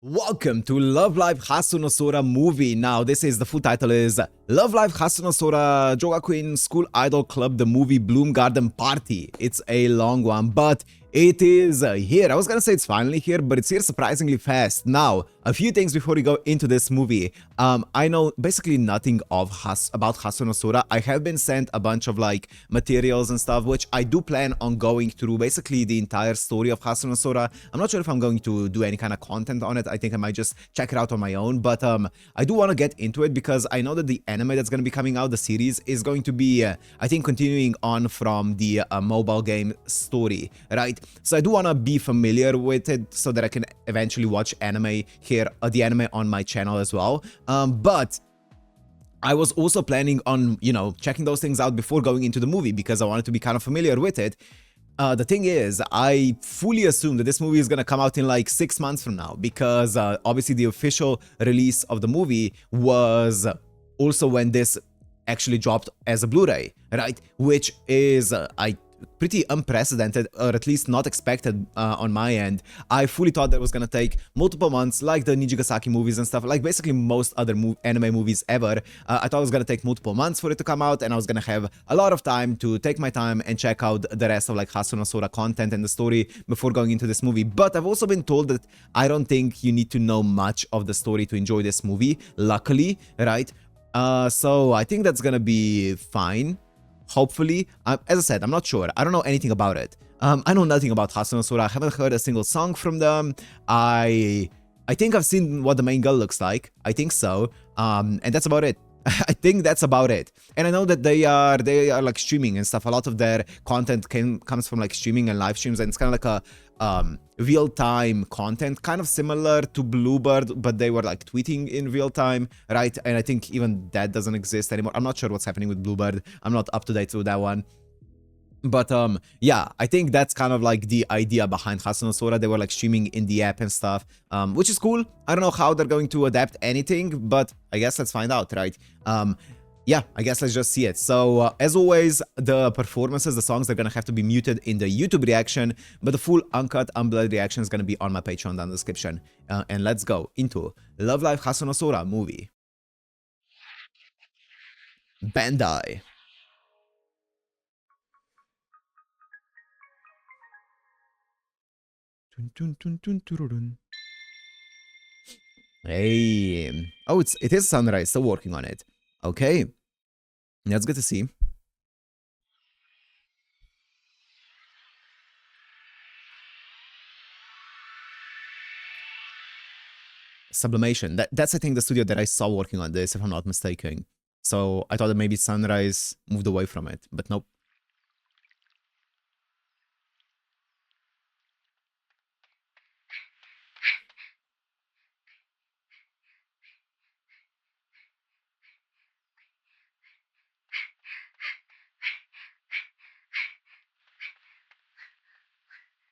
Welcome to Love Live Hasunosora movie. Now, this is the full title is Love Live Hasunosora Jogakuin School Idol Club, the movie Bloom Garden Party. It's a long one, but it is here. I was gonna say it's finally here, but it's here surprisingly fast. Now, a few things before we go into this movie. I know basically nothing of about Hasunosora. I have been sent a bunch of materials and stuff, which I do plan on going through basically the entire story of Hasunosora. I'm not sure if I'm going to do any kind of content on it. I think I might just check it out on my own, but I do want to get into it because I know that the anime that's going to be coming out, the series, is going to be, I think, continuing on from the mobile game story, right? So I do want to be familiar with it so that I can eventually watch anime here, the anime on my channel as well. But I was also planning on, checking those things out before going into the movie because I wanted to be kind of familiar with it. The thing is, I fully assume that this movie is gonna come out in like 6 months from now because obviously the official release of the movie was also when this actually dropped as a Blu-ray, right? Which is, pretty unprecedented, or at least not expected on my end. I fully thought that it was gonna take multiple months, like the Nijigasaki movies and stuff, like basically most other anime movies ever. I thought it was gonna take multiple months for it to come out, and I was gonna have a lot of time to take my time and check out the rest of Hasunosora content and the story before going into this movie. But I've also been told that I don't think you need to know much of the story to enjoy this movie, luckily, right? So I think that's gonna be fine. Hopefully, as I said, I'm not sure. I don't know anything about it. I know nothing about Hasunosora. I haven't heard a single song from them. I think I've seen what the main girl looks like. I think so. And that's about it. I think that's about it. And I know that they are like streaming and stuff. A lot of their content comes from like streaming and live streams, and it's kind of like a real-time content, kind of similar to Bluebird, but they were like tweeting in real time, right? And I think even that doesn't exist anymore. I'm not sure what's happening with Bluebird. I'm not up to date with that one. But yeah, I think that's kind of like the idea behind Hasunosora. They were like streaming in the app and stuff, which is cool. I don't know how they're going to adapt anything, but I guess let's find out, right? Yeah, I guess let's just see it. So as always, the performances, the songs, they're gonna have to be muted in the YouTube reaction, but the full uncut, unblurred reaction is gonna be on my Patreon down in the description. And let's go into Love Live Hasunosora movie. Bandai. Hey. Oh, it is Sunrise, still working on it. Okay. That's good to see. Sublimation. That's I think the studio that I saw working on this, if I'm not mistaken. So I thought that maybe Sunrise moved away from it, but nope.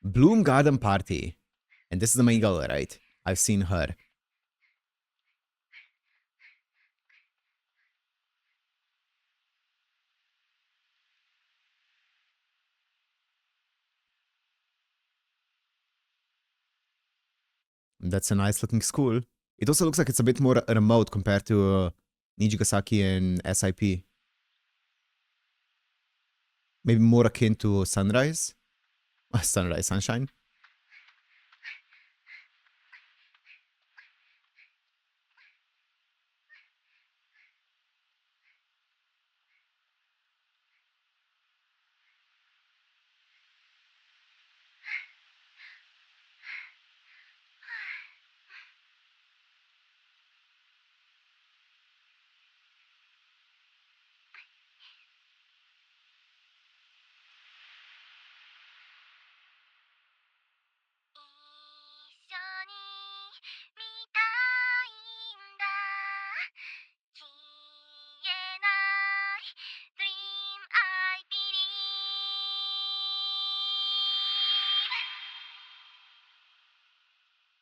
Bloom Garden Party. And this is the main girl, right? I've seen her. That's a nice looking school. It also looks like it's a bit more remote compared to Nijigasaki and SIP. Maybe more akin to Sunrise? Sunrise, Sunshine?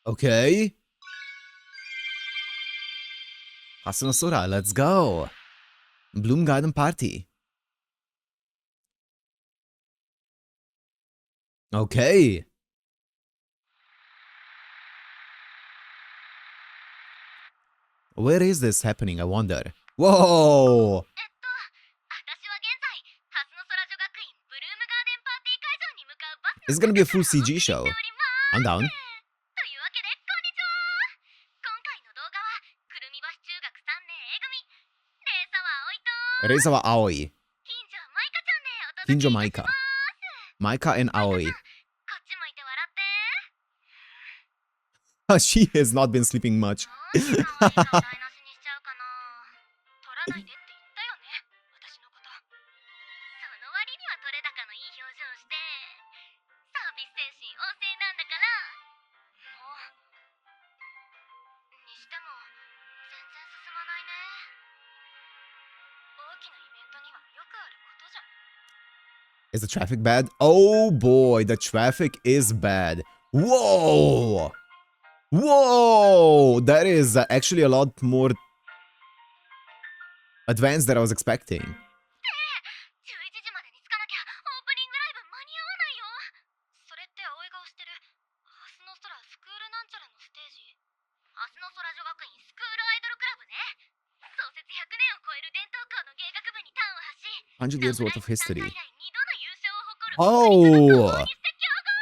Okay. Hasunosora, let's go. Bloom Garden Party. Okay. Where is this happening? I wonder. Whoa! 私は現在、ハスノソラ女学院ブルームガーデンパーティー会場に向かうバス It's の gonna be a 中 full からお送 CG りして show. おります。 I'm down. というわけで、こんにちは。今回の動画は、くるみ橋中学3年 A 組、レイサワアオイと、 Reisawa Aoi. 近所マイカちゃんでお届けいたし Kinjo ます。 Maika. Maika and マイカ Aoi. ちゃん、こっち向いて笑って。 She has not been sleeping much. なんで可愛い顔台無しにしちゃうかな。取らないでって言ったよね、私のこと。その割には取れ高のいい表情をして、サービス精神旺盛なんだから。もうにしても全然進まないね。大きなイベントにはよくあることじゃん。 Is the traffic bad? Oh boy, the traffic is bad. Whoa! Whoa! That is actually a lot more advanced than I was expecting. 11時までに着かなきゃオープニングライブ間に合わないよ。それって葵が推してるハスノソラスクールなんちゃらのステージ。ハスノソラ女学院スクールアイドルクラブね。創設100年を超える伝統校の芸楽部に端を発し、 100 years worth of history. 3回以来2度の優勝を誇る Oh! 国立的強豪。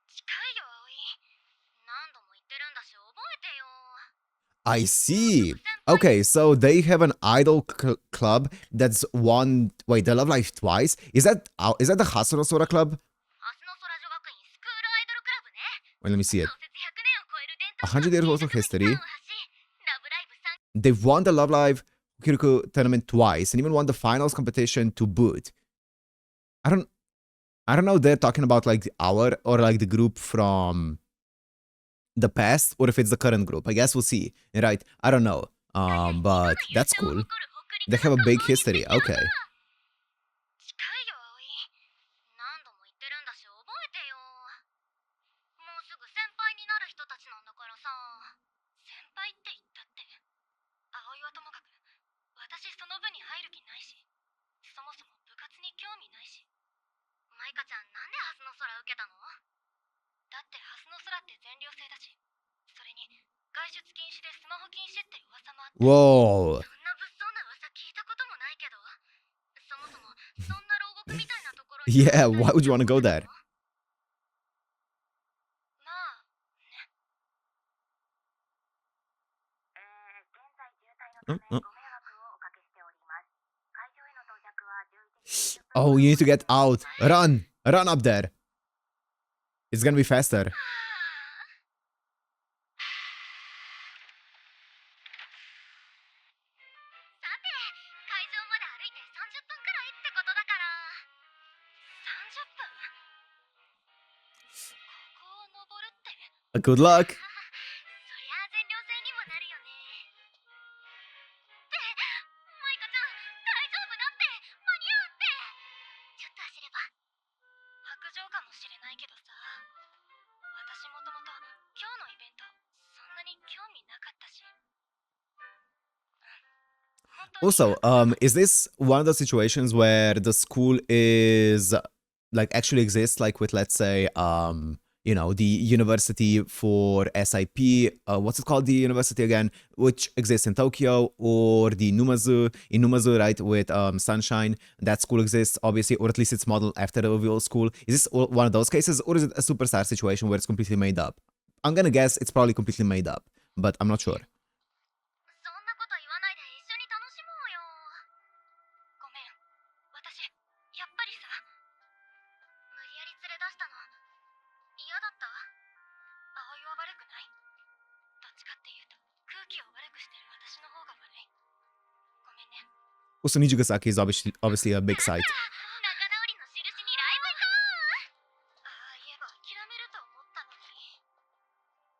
近いよ葵。何度も言ってるんだし覚えてよ。 I see. Okay, so they have an idol club that's won. Wait, the Love Life twice. Is that the Hasunosora club? ハスノソラ女学院スクールアイドルクラブね。 Wait, let me see it. 創設100年を超える伝統 100 years worth of 校の history. 芸楽部に端を発し、ラブライブ3 They've won the Love Live Kirikou tournament twice and even won the finals competition to boot. I don't know if they're talking about like our or like the group from the past or if it's the current group. I guess we'll see. Right? I don't know. But that's cool. They have a big history. Okay. 近いよ葵。何度も言ってるんだし覚えてよ。もうすぐ先輩になる人たちなんだからさ。先輩って言ったって葵はともかく私その部に入る気ないし、そもそも部活に興味ないし。マイカちゃんなんでハスの空受けたの？だってハスの空って全寮制だし、それに外出禁止でスマホ禁止って噂もあって。 Whoa. そんな物騒な噂聞いたこともないけど、そもそもそんな牢獄みたいなところに Yeah, why would you want to go there? まあね。現在渋滞のためご迷惑をおかけしております。会場への到着は11時 Oh, you need to get out. Run. Run up there. It's gonna be faster. さて、会場まで歩いて30分くらいってことだから。30分？ここを登るって。 Good luck. そりゃあ全寮制にもなるよね。ってマイカちゃん大丈夫だって。間に合うって。ちょっと走れば。白状かもしれないけどさ、私もともと今日のイベントそんなに興味なかったし。 Also, is this one of the situations where the school is like actually exists, like with let's say, you know, the university for SIP, what's it called, the university again, which exists in Tokyo, or the Numazu in Numazu, right, with Sunshine, that school exists obviously, or at least it's modeled after the real school. Is this one of those cases, or is it a superstar situation where it's completely made up? I'm gonna guess it's probably completely made up, but I'm not sure. そんなこと言わないで一緒に楽しもうよ。ごめん、私やっぱりさ、無理やり連れ出したの嫌だった。葵は悪くない。どっちかっていうと空気を悪くしてる私の方が悪い。ごめんね。 Also, Nijigasaki is obviously a big site. 仲直りの印にライブ行こう。ああ言えば諦めると思ったのに。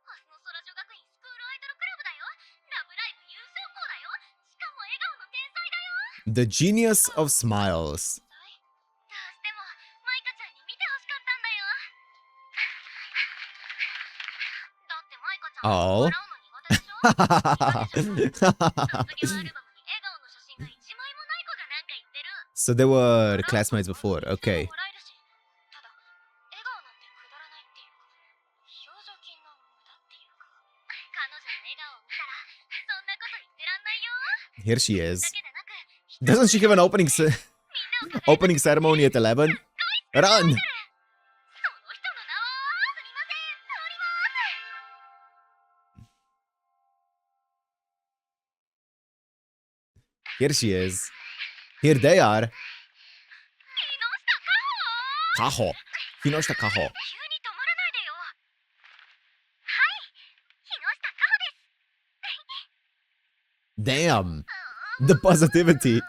ハスノソラ女学院スクールアイドルクラブだよ。ラブライブ優勝校だよ。しかも笑顔の天才だよ。 The genius of smiles. どうしてもマイカちゃんに見てほしかったんだよ。だってマイカちゃん笑うの苦手でしょ。卒業アルバムに笑顔の写真が一枚もない子がなんか言ってる。 So they were classmates before. Okay. ただ笑顔なんてくだらないっていうか、表情筋の無駄っていうか。彼女の笑顔を見たらそ here she is. Doesn't she give an opening ceremony at 11? Run! Here she is. Here they are. Kaho. Hinoshita Kaho. Damn. The positivity.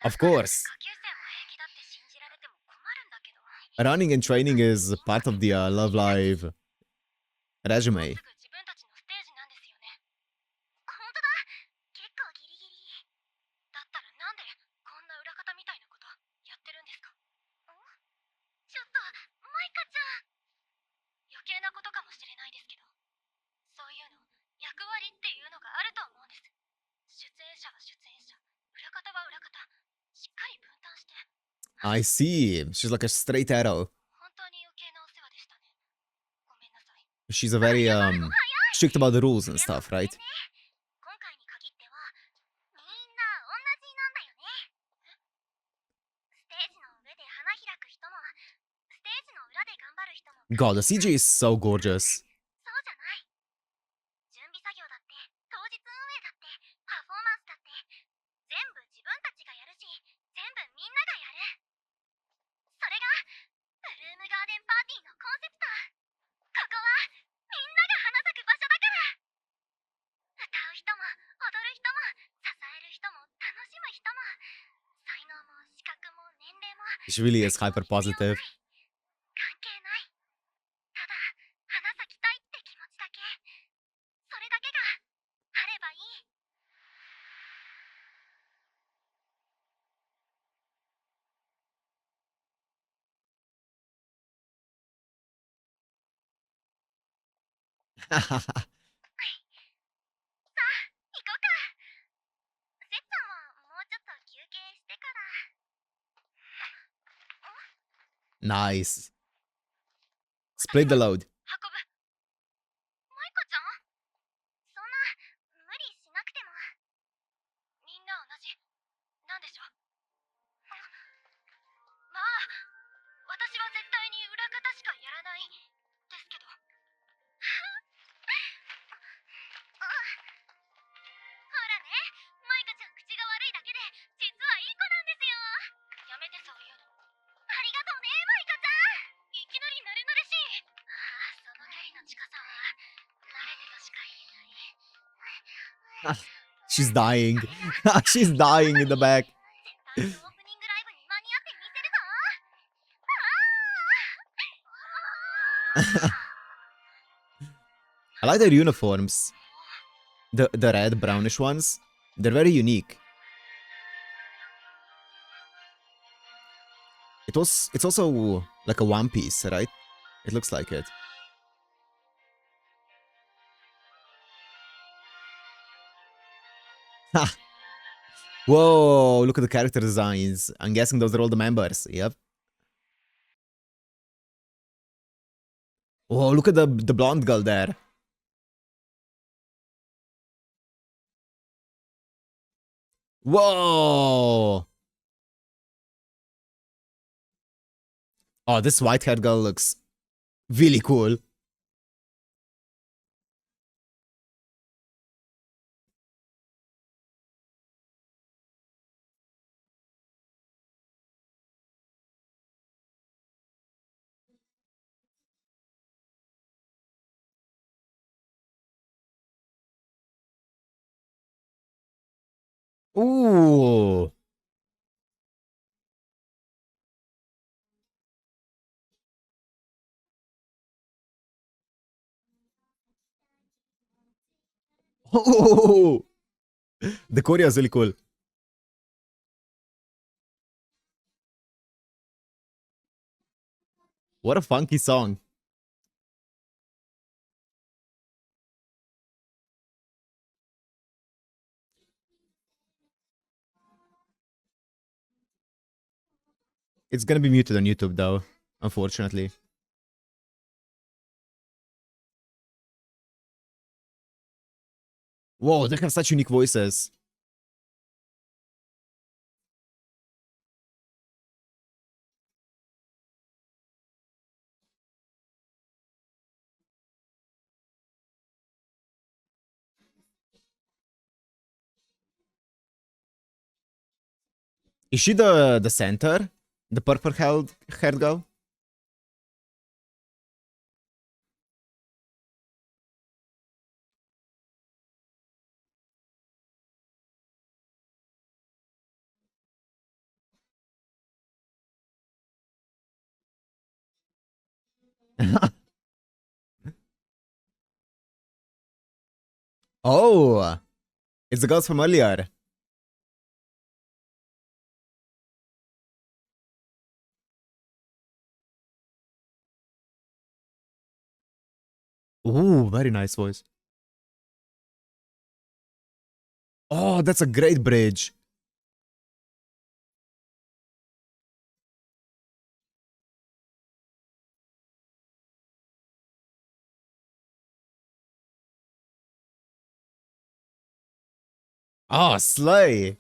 Of course. Running and training is part of the Love Live resume. I see. She's like a straight arrow. She's a very strict about the rules and stuff, right? God, the CG is so gorgeous. She really is hyper positive. Nice. Split the load. She's dying. She's dying in the back. I like their uniforms. The red brownish ones. They're very unique. It's also like a one piece, right? It looks like it. Ha! Whoa, look at the character designs. I'm guessing those are all the members. Yep. Whoa, look at the blonde girl there. Whoa! Oh, this white-haired girl looks really cool. Ooh. Oh, the choreo is really cool. What a funky song. It's gonna be muted on YouTube though, unfortunately. Whoa, they have such unique voices. Is she the center? The purple haired girl? Oh, it's the girls from earlier. Ooh, very nice voice. Oh, that's a great bridge. Oh, slay.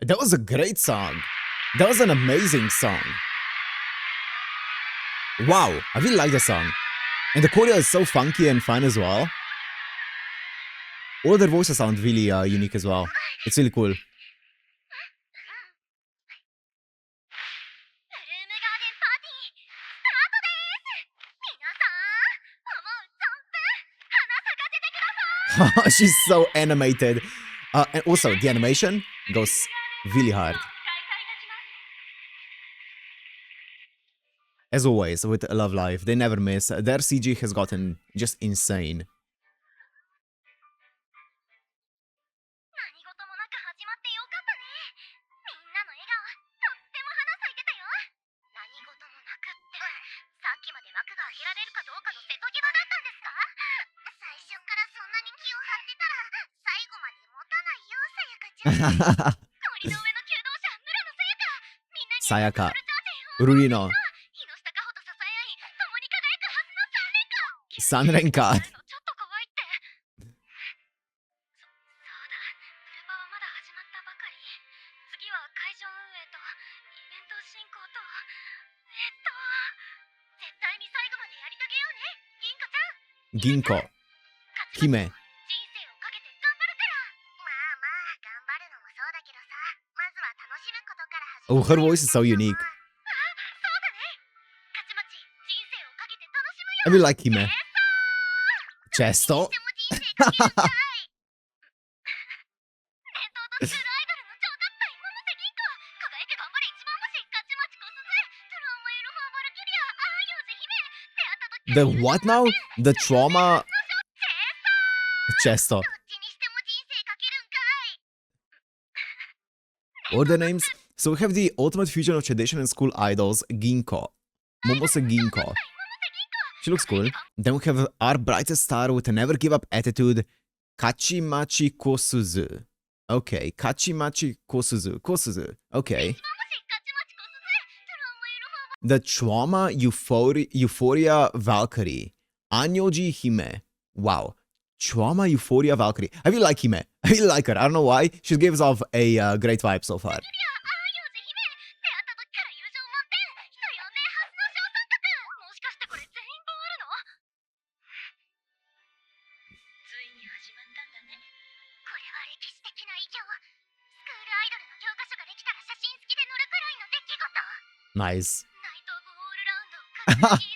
That was a great song. That was an amazing song. Wow, I really like the song. And the choreo is so funky and fun as well. All their voices sound really unique as well. It's really cool. She's so animated. And also, the animation goes really hard. As always, with Love Live, they never miss. Their CG has gotten just insane. Sayaka, Rurino, Sanrenka. Ginko, Hime. Oh, her voice is so unique. I really like Hime. Chesto. The what now? The trauma. Chesto. What are the names? So we have the ultimate fusion of tradition and school idols, Ginko. Momose Ginko. She looks cool. Then we have our brightest star with a never give up attitude, Kachimachi Kosuzu. Okay, Kachimachi Kosuzu. Kosuzu. Okay. The Trauma Euphoria Valkyrie. Anyoji Hime. Wow. Trauma Euphoria Valkyrie. I really like Hime. I like her. I don't know why. She gives off a great vibe so far. ああ、幼児姫。出会った時から友情満点。人呼んでハスの小三角。もしかしてこれ全員分あるの？ついに始まったんだね。これは歴史的な偉業。スクールアイドルの教科書ができたら写真付きで載るくらいの出来事。Nice. ナイト・オブ・オールラウンド、カズキ・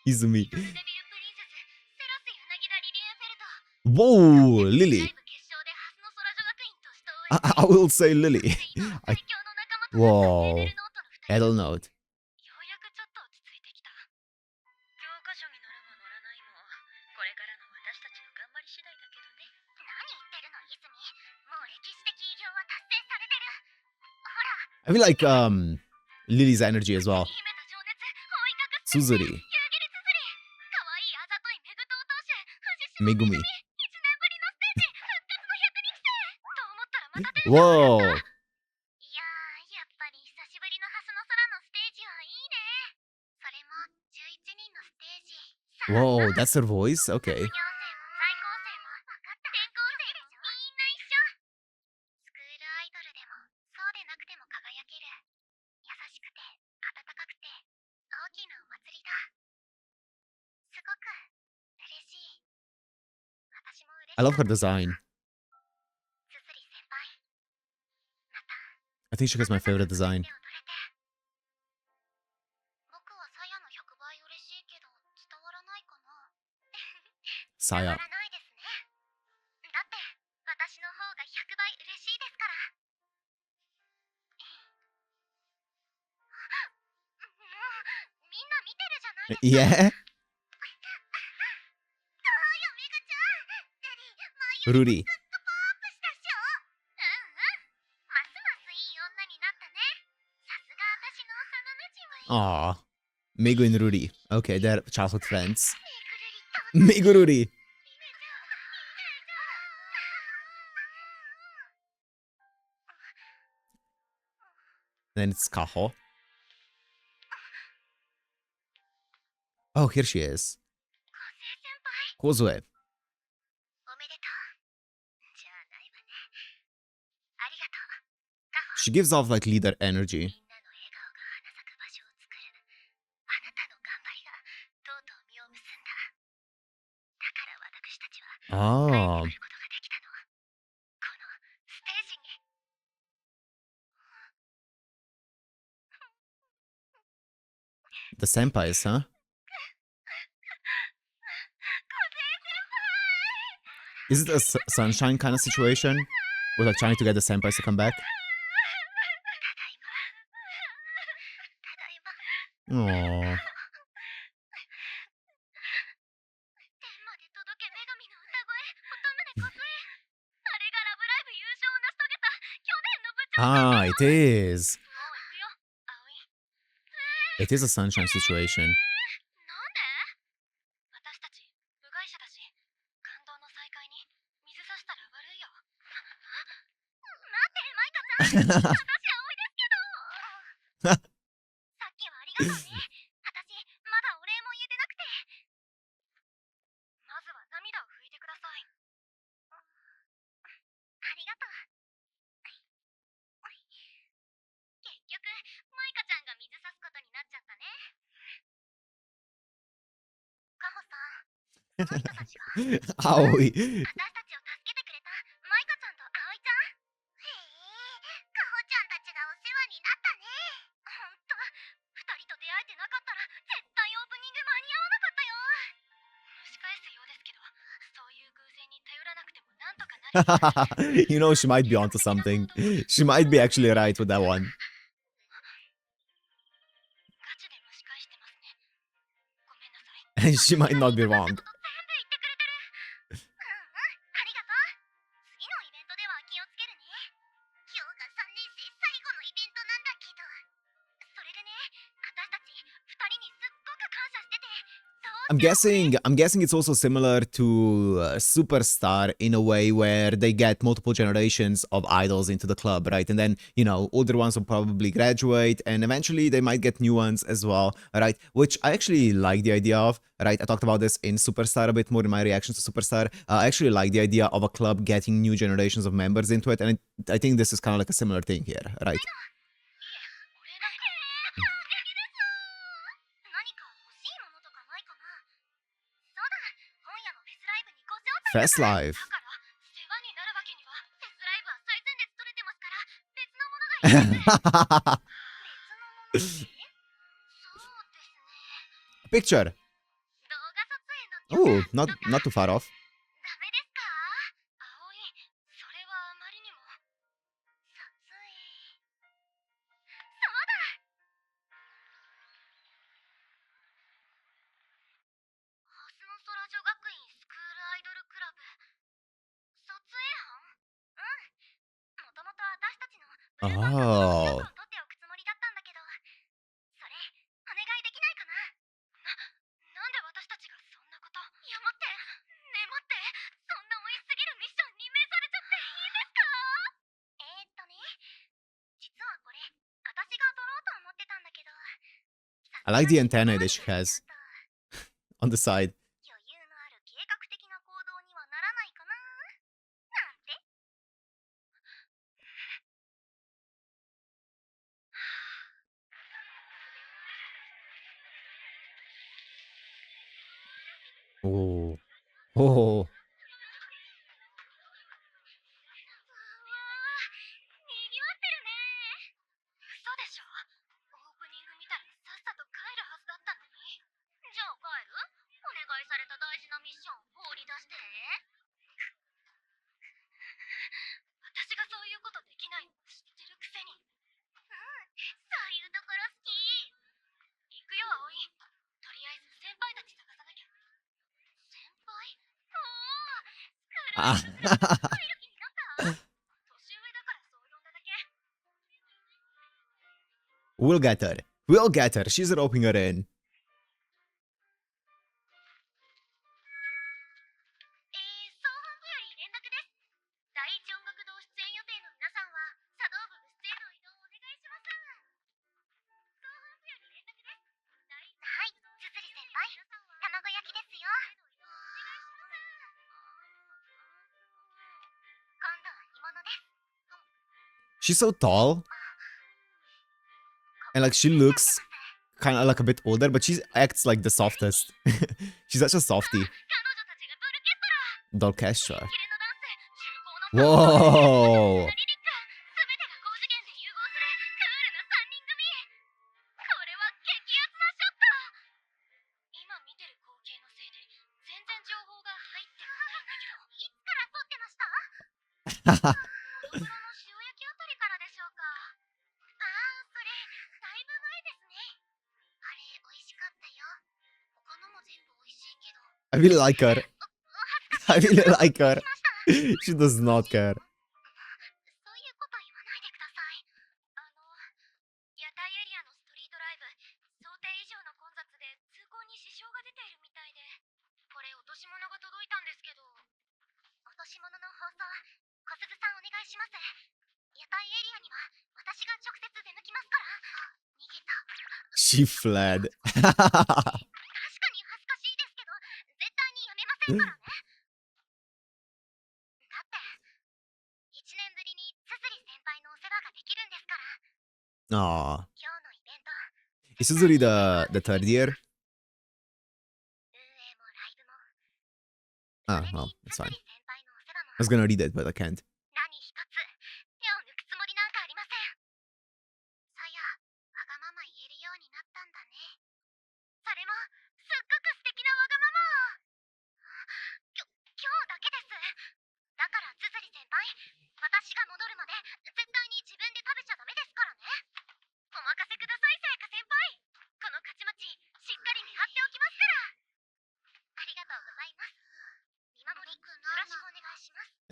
イズミ。 Izumi. デビル・プリンセス、セラス・柳田・リリエンフェルト。 Whoa, ライ Lily. ブ決勝でハスノ空女学院と死闘を I will say Lily. 今は I, 最強の仲間となったレー whoa. ベルノートの2人。 Edel note. ようやくちょっと落ち着いてきた。教科書に載るも載らないも、これからの私たちの頑張り次第だけどね。何言ってるの、泉。もう歴史的偉業は達成されてる。ほら、 I feel like Lily's energy as well. 秘めた情熱、追い隠す。 Suzuri. 夕霧綴り。可愛いあざといメグトウ投手。藤島 Megumi. 1年ぶりのステージ、復活の100日生。と思ったらまたテンション Whoa. 上がった。いやー、やっぱり久しぶりのハスの空のステージはいいね。それも11人のステージ。さあ Whoa, that's her voice? 卒 Okay. 業生も在校生も転校生もみんな一緒。スクールアイドルでもそうでなくても輝ける。優しくて温かくて大きなお祭りだ。すごく嬉しい。私も嬉し I か love った。 her design. つづり先輩、また I think she has my あなたの favorite プレ design. ゼンを取れて。僕はさやの100倍嬉しいけど伝わらないかな。伝わ Saya. らないですね。だって私の方が100倍嬉しいですから。もうみんな見てるじゃないですか。 Yeah? そうよ、メグちゃん。デリー、前 Rudy. よりずっとパワーアップしたっしょ。ますますいい女になったね。さすが私の幼馴染。 Aw. Megu and Rudy. Okay, they're childhood friends. めぐるりと Megu Rudy. Then it's Kaho. Oh, here she is. 梢先輩、 Kozue. おめでとう。じゃないわね。ありがとう。カホ。 She gives off like leader energy. みんなの笑顔が花咲く場所を作る。あなたの頑張りがとうとう実を結んだ。だから私たちは帰って Oh. くることができたの。このステージに。 The senpais, huh? 梢先輩。 Is it a sunshine kind of situation? With like trying to get the senpais to come back? ただいま。ただいま。 Aww. 天まで届け女神の歌声、乙女小杖。あれがラブライブ優勝を成し遂げた去年の部長。 Ah, it is. もう行くよ、葵。 It is a sunshine situation. なんで？私たち部外者だし、感動の再会に水差したら悪いよ。待って、マイカちゃん。私葵ですけど。さっきはありがとうね。私まだお礼も言えてなくて。まずは涙を拭いてください。ありがとう。結局マイカちゃんが水差すことになっちゃったね。カホさん、その人たちが Aoi. 私たちを助けてくれたマイカちゃんと葵ちゃん。へえ、カホちゃんたちがお世話になったね。ほんと、二人と出会えてなかったら絶対オープニング間に合わなかったよ。蒸し返すようですけど、そういう偶然に頼らなくてもなんとかなる。 You know, she might be onto something. She might be actually right with that one. ガチで蒸し返してますね。ごめんなさい。 And she might not be wrong. 全部言ってくれてる。ありがとう。次のイベントでは気をつけるね。今日が3年生最後のイベントなんだけど。それでね、私たち2人にすっごく感謝してて、どう I'm guessing it's also similar to Superstar in a way where they get multiple generations of idols into the club, right? And then, older ones will probably graduate and eventually they might get new ones as well, right? Which I actually like the idea of, right? I talked about this in Superstar a bit more in my reactions to Superstar. I actually like the idea of a club getting new generations of members into it. And I think this is kind of like a similar thing here, right? いえ、俺なんか感激です。何か欲しいものとかないかな。そうだ、今夜のフェスライブにご招待 Fast だ life. から世話になるわけには、フェスライブは最前列取れてますから別のものがいいです。別のものってそうですね。 Picture. 動画撮影の Oh, not too far off. ダメですか？葵、それはあまりにも。撮影。そうだ！ハスノソラ女学院スクールアイドルクラブ。撮影班？うん。もともと私たちのブルーバードの許可を取っておくつもりだったんだけど、それ、お願いできないかな？なんで私たちがそんなこと。いや待って、ねえ待って、そんな美味しすぎるミッション任命されちゃっていいんですか？ね、実はこれ、私が撮ろうと思ってたんだけど、 I like the antenna that she has on the side. 余裕のある計画的な行動にはならないかななんて。 Oh. Oh. わー、にぎわってるね。嘘でしょ。オープニング見たらさっさと帰るはずだったのに。じゃあ帰る？お願いされた大事なミッション放り出して。私がそういうことできないの知ってるくせに。うん、そういうところ好き。行くよ葵。とりあえず先輩たち探さなきゃ。先輩？おお、スクールアイドルクラブに入る気になった？年上だからそう呼んだだけ。 We'll get her. We'll get her. She's roping her in. 総本部より連絡です。第一音楽堂出演予定の皆さんは茶道部部室への移動をお願いします。総本部より連絡です。はい、つづり先輩、卵焼きですよ。今度は煮物です。 She's so tall. And like she looks kind of like a bit older, but she acts like the softest. She's such a softie. 彼女たちがドルケストラ。 Dolchestra. キレのダンス、重厚なサウンド、 Whoa. リリック、すべてが高次元で融合するクールな3人組。これは激アツなショット。今見てる光景のせいで全然情報が入ってこないんだけど。いつから撮ってました？大黒の塩焼きあたりからでしょうか。ああ、それだいぶ前ですね。あれ美味しかったよ。他のも全部美味しいけど。 I really like her. お恥ずかしい。 I really like her. しました。 She does not care. そういうこと言わないでください。屋台エリアのストリートライブ、想定以上の混雑で通行に支障が出ているみたいで、これ落とし物が届いたんですけど。落とし物の放送、小鈴さんお願いします。屋台エリアには私が直接出向きますから。あ、逃げた。 She fled. 確かに恥ずかしいですけど、絶対にやめませんからね。だって1年ぶりにつづり先輩のお世話ができるんですから。 Aw. 今日のイベント、 Is Suzuri the third year? 運営もライブも、 Ah, それ well, に that's つづ fine. り先輩のお世話も I was gonna read it, but I can't. 何一つ手を抜くつもりなんかありません。さや、わがまま言えるようになったんだね。それもすっごく素敵なわがまま。今日だけです。だからつづり先輩、私が戻るまで絶対に自分で食べちゃダメですからね。お任せください、さやか先輩。この勝ち町しっかり見張っておきますから。ありがとうございます。見守りよろしくお願いします。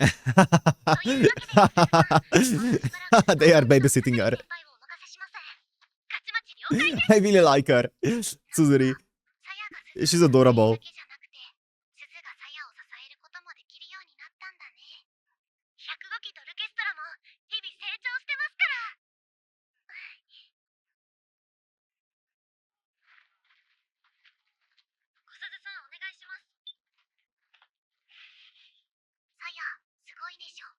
They are babysitting her. I really like her. Suzuri. She's adorable. だけじゃなくて、鈴がさやを支えることもできるようになったんだね。105期ドルケストラも日々成長してますから。小鈴さん、お願いします。さや、すごいでしょ。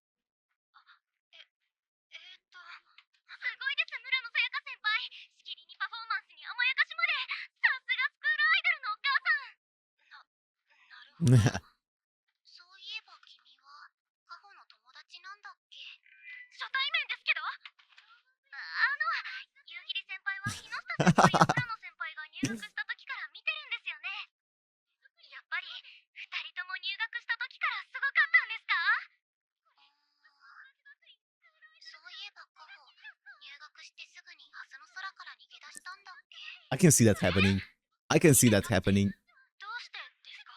すごいです、村野さやか先輩。しきりにパフォーマンスに甘やかしまで。さすがスクールアイドルのお母さん。なるほど。そういえば君は、カホの友達なんだっけ？初対面ですけど。夕霧先輩は日下先輩や村野先輩が入学した時から見てるんですよね。やっぱり、二人とも入学した時からすごかったんですか？そういえばカホ、入学してすぐにハスの空から逃げ出したんだっけ？ I can see that happening. I can see that happening. どうしてですか？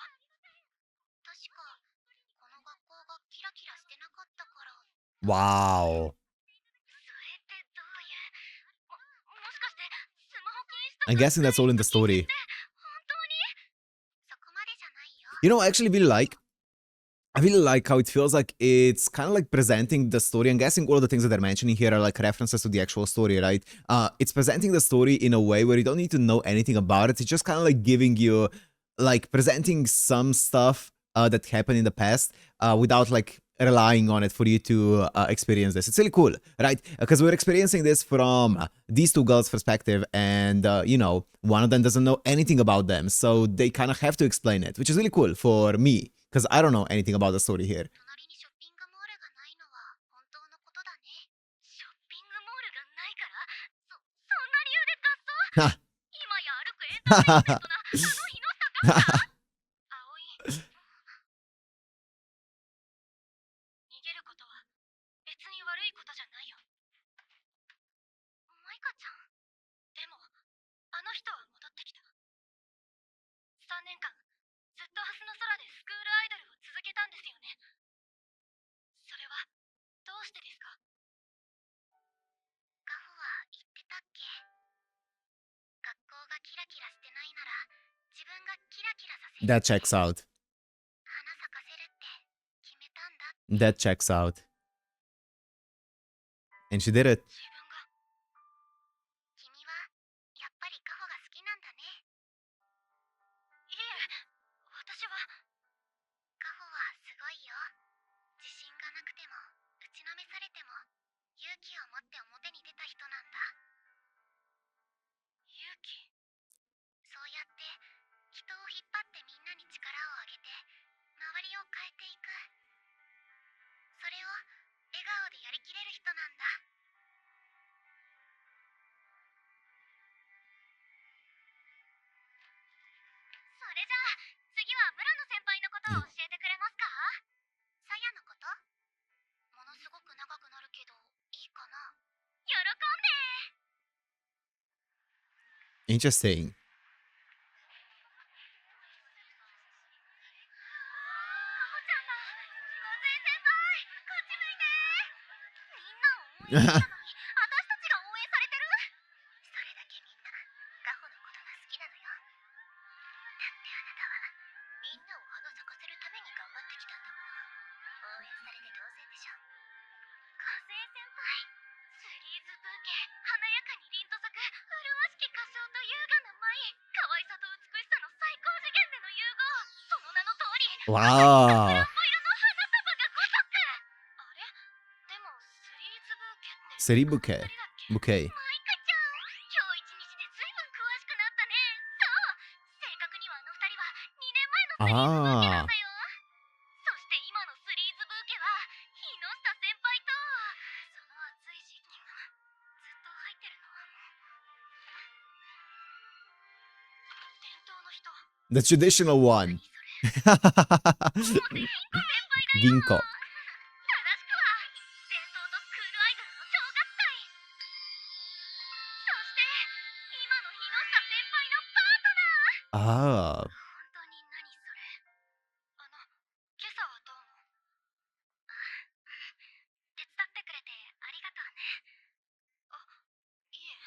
確か、この学校がキラキラしてなかったから。Wow. それってどういう、もしかしてスマホ禁止と I'm か guessing that's all in the 禁止っ story. て本当に？そこまでじゃないよ。You know, I actually really like. I really like how it feels like it's kind of like presenting the story. I'm guessing all of the things that they're mentioning here are like references to the actual story, right? It's presenting the story in a way where you don't need to know anything about it. It's just kind of like giving you, like, presenting some stuff that happened in the past without like relying on it for you to experience this. It's really cool, right? Because we're experiencing this from these two girls' perspective, and you know, one of them doesn't know anything about them, so they kind of have to explain it, which is really cool for me because I don't know anything about the story here. 隣にショッピングモールがないのは本当のことだね。ショッピングモールがないから、そんな理由で合奏？今や歩くエンターテインメントなあの日下か葵。逃げることは別に悪いことじゃないよ。マイカちゃん？でも、あの人は戻ってきた。3年間、ずっとハスの空でスクールアイドルを続けたんですよね。それは、どうしてですか？カホは言ってたっけ？学校がキラキラしてないなら、自分がキラキラさせる。That checks out. 花咲かせるって決めたんだ。That checks out. And she did it. 自分が。君は、やっぱりカホが好きなんだね。いえ、私は。カホはすごいよ。自信がなくても、打ちのめされても、勇気を持って表に出た人なんだ。勇気？そうやって、人を引っ張ってみんなに力をあげて、周りを変えていく。それを、笑顔でやりきれる人なんだ。それじゃあ、次は村野先輩のことを教えてくれますか？さやのこと？ものすごく長くなるけど、いいかな？喜んで。 Interesting. みんなを応援してたのに、私たちが応援されてる？それだけみんな、カホのことが好きなのよ。だってあなたは、みんなを花咲かせるために頑張ってきたんだもの。応援されて当然でしょ。風先輩、スリーズブーケ、華やかに凛と咲く、麗しき歌唱と優雅な舞、可愛さと美しさの最高次元での融合。その名の通り、Wow. 色の花束がごとく。あれ？でも、スリーズブーケって。City bouquet. Bouquet. マイカちゃん、今日一日でずいぶん詳しくなったね。そう、正確にはあの二人は2年前のスリーズブーケなんだよ。そして今のスリーズブーケは日下先輩とその暑い時期がずっと入ってるの。伝統の人。The traditional one. 銀行。正しくは伝統とスクールアイドルの超合体。そして今の日下先輩のパートナー。Ah. 本当に何それ？今朝はどうも。手伝ってくれてありがとうね。いえ。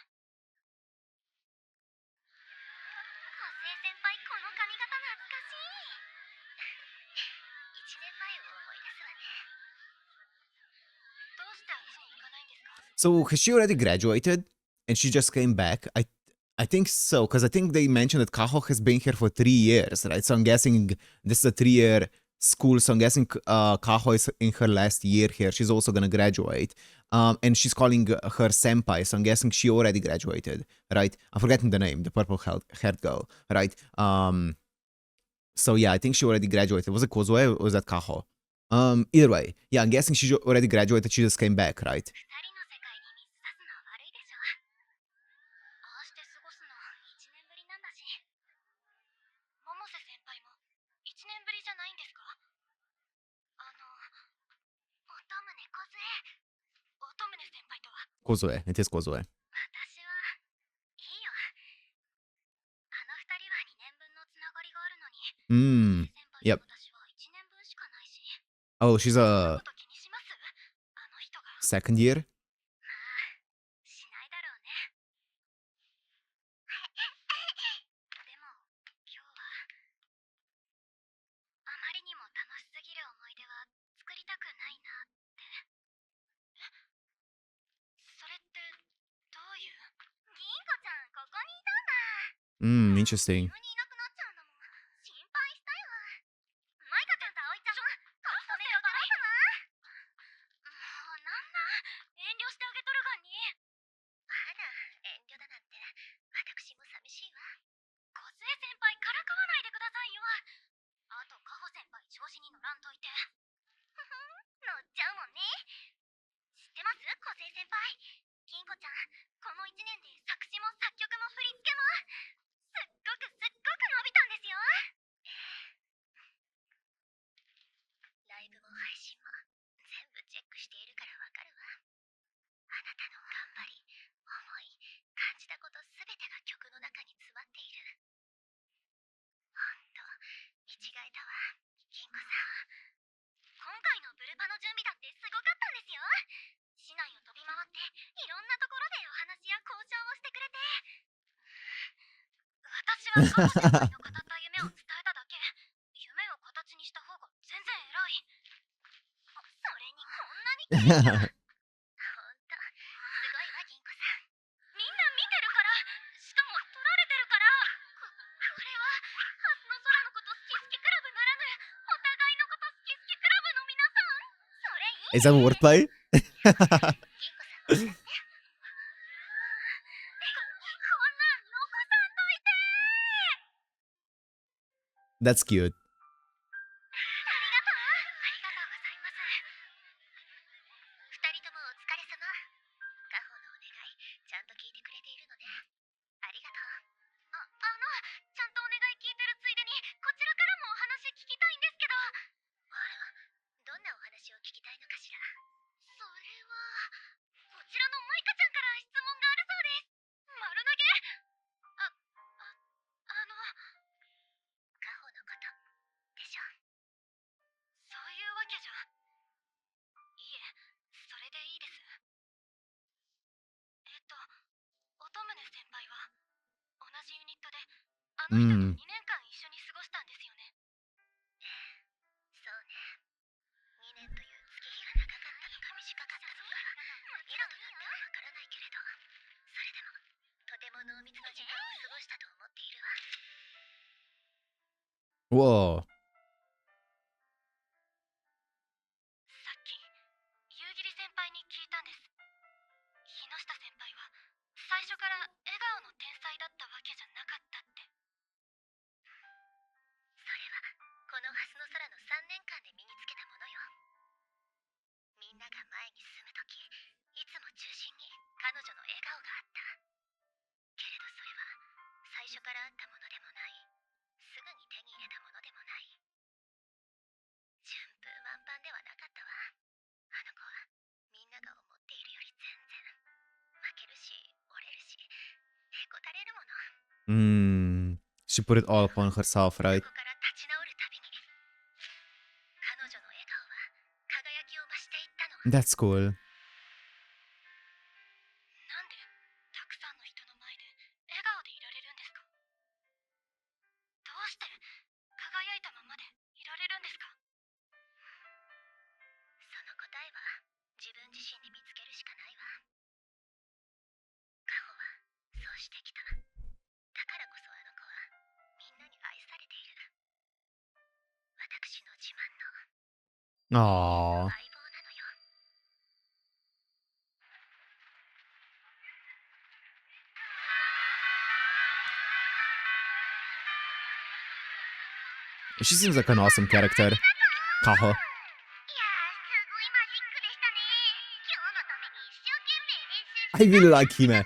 風先輩この髪型懐かしい。1年前を思い出すわね。どうしてあっちに行かないんですか？ So has she already graduated and she just came back? I think so, because I think they mentioned that Kaho has been here for 3 years, right? So I'm guessing this is a 3 year school. So I'm guessing Kaho is in her last year here. She's also gonna graduate. And she's calling her senpai, so I'm guessing she already graduated, right? I'm forgetting the name, the purple-haired girl, right? So yeah, I think she already graduated. Was it Kozue or was that Kaho? Either way, yeah, I'm guessing she already graduated. She just came back, right? 二人の世界に水差すのは悪いでしょ。ああして過ごすの1年ぶりなんだし。百瀬先輩も1年ぶりじゃないんですか？乙宗梢。乙宗先輩とは。Kozue, it is Kozue. 私はいいよ。あの二人は2年分のつながりがあるのに。Yep. 私は1年分しかないし。Oh, she's そんな a こと気にします？あの人が。second year? まあ、しないだろうね。でも、今日は、あまりにも楽しすぎる思い出は作りたくないなって。それって、どういう。銀子ちゃん、ここにいたんだ。急 Interesting. にいなくなっちゃうんだもん。心配したよ。マイカちゃんと葵ちゃんは、こっそめご苦労様。もう、なんだ。遠慮してあげとるがに。あら、遠慮だなんて、私も寂しいわ。小末先輩からかわないでくださいよ。あと、カホ先輩調子に乗らんといて。ふふん、乗っちゃうもんね。知ってます小末先輩。銀子ちゃん、この1年で作詞も作曲も振り付けも、すっごく伸びたんですよ。ライブも配信も全部チェックしているからわかるわ。あなたの頑張り、思い、感じたことすべてが曲の中に詰まっている。ほんと、見違えたわ、銀子さん。今回のブルパの準備だってすごかったんですよ。市内を飛び回っていろんなところでお話や交渉をしてくれて。私はカホ先輩の語った夢を伝えただけ。夢を形にした方が全然偉い。それにこんなに綺麗な。ほんと、すごいわ銀子さん。みんな見てるから、しかも撮られてるから。これはハスの空のこと好き好きクラブならぬ、お互いのこと好き好きクラブの皆さん。それいいね。 Is that wordplay? 銀子さんのね。こんなん残さんといて。 That's cute. ありがとうございます。二人ともお疲れ様。カホのお願い、ちゃんと聞いてくれているのね。ありがとう。ちゃんとお願い聞いてるついでに、こちらからもお話聞きたいんですけど。あら、どんなお話を聞きたいのかしら。それは、こちらのマイカちゃんから質問があるそうです。丸投げ。カホのことでしょ。そういうわけじゃ。いえ、それでいいです。乙宗先輩は同じユニットであの人と2年間一緒に過ごしたんですよね。そうね。2年という月日が長かったのか短かったのか、今となってはわからないけれど、それでもとても濃密な時間を過ごしたと思っているわ。 Whoa. さっき夕霧先輩に聞いたんです。木下先輩は最初から笑顔の天才だったわけじゃなかったって。それはこのハスの空の3年間で身につけたものよ。みんなが前に進むとき、いつも中心に彼女の笑顔があった。けれどそれは最初からあったものでもない、すぐに手に入れたものでもない。順風満帆ではなかったわ。あの子はみんなが思っているより全然負けるし折れるしへこたれるもの。She put it all upon herself, right? そこから立ち直るたびに彼女の笑顔は輝きを増していったの。 That's cool. なんでたくさんの人の前で笑顔でいられるんですか？ Aww. She seems like an awesome character. Kaho. I really like Hime.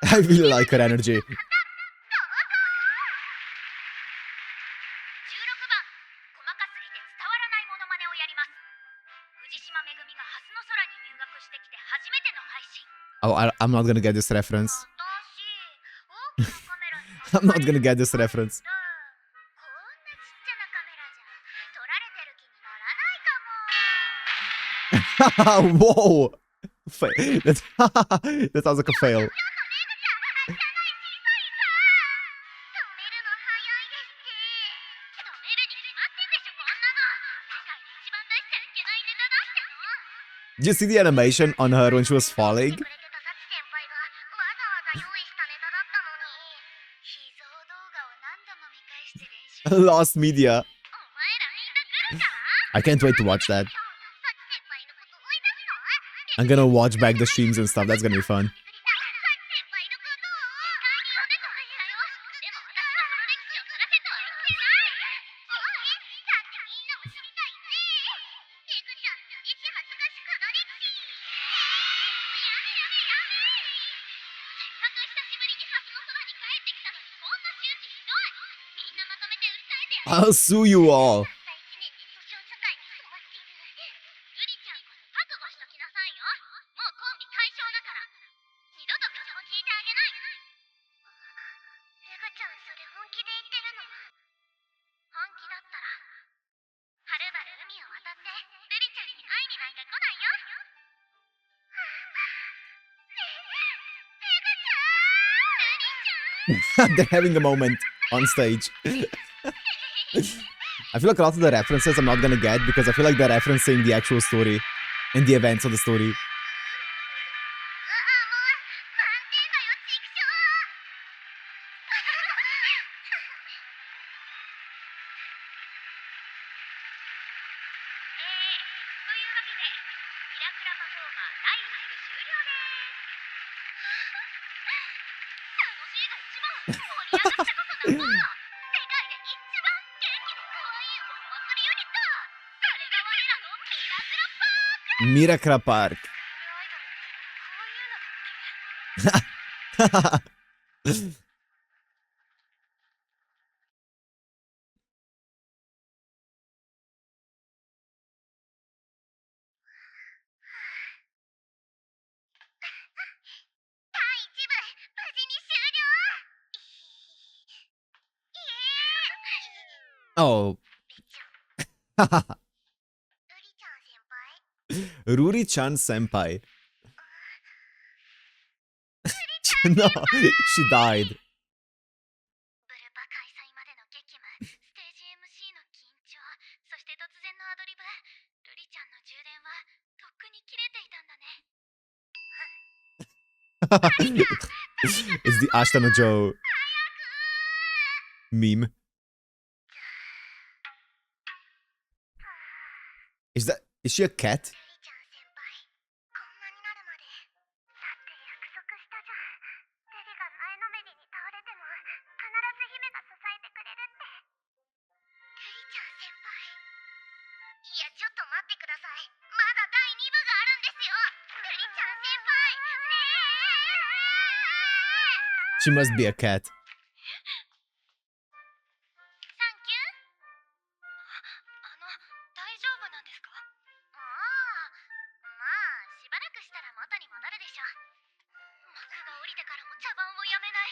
I really like her energy. 16番、ごまかすぎて伝わらないモノマネをやります。藤島めぐみがハスの空に入学してきて初めての配信。 Oh, I'm not gonna get this reference. 私、大きなカメラに I'm not gonna get this reference. こんなちっちゃなカメラじゃ撮られてる気にならないかも。 Whoa! That, that sounds like a fail. 止めるの早いですって。止めるに決まってんでしょ、こんなの。世界で一番出しちゃいけないネタ出してんの。 Did you see the animation on her when she was falling? くれてたサチ先輩がわざわざ用意したネタだったのに、秘蔵動画を何度も見返して練習。 Lost media. お前らみんなグルじゃん。 I can't wait to watch that. サチ先輩のこと追い出すの？ I'm gonna watch back the streams and stuff. That's gonna be fun. サチ先輩のことを迎えに呼んでたわけだよ。でも私はその歴史を取らせとは言ってない。おい、だってみんなも知りたいよね。ペグちゃんの意地恥ずかしくな歴史。やめやめやめ。せっかく久しぶりにハスの空に帰ってきたのにこんな仕打ちひどい。みんなまとめて訴えてやる。 I'll sue you all. たった1年で訴訟社会に染まっている。ルリちゃんこそ覚悟しときなさいよ。もうコンビ解消だから。二度と口も聞いてあげない。ペグちゃんそれ本気で言ってるの？本気だったらはるばる海を渡ってルリちゃんに会いになんか来ないよ。They're having a moment on stage. I feel like a lot of the references I'm not gonna get because I feel like they're referencing the actual story and the events of the story. ミラクラパーク。Oh. Ruri-chan senpai. No, she died. ブルパ開催までの激務、ステージ MC の緊張、そして突然のアドリブ、ルリちゃんの充電はとっくに切れていたんだね。It's the Ashita no Joe meme. Is she a cat? ルリちゃん先輩、こんなになるまで。だって約束したじゃん。ルリが前のめりに倒れても必ず姫が支えてくれるって。ルリちゃん先輩。いや、ちょっと待ってください。まだ第2部があるんですよ。ルリちゃん先輩。She must be a cat. サンキュー。大丈夫なんですか？ああ、まあ、しばらくしたら元に戻るでしょ。幕が降りてからも茶番をやめない。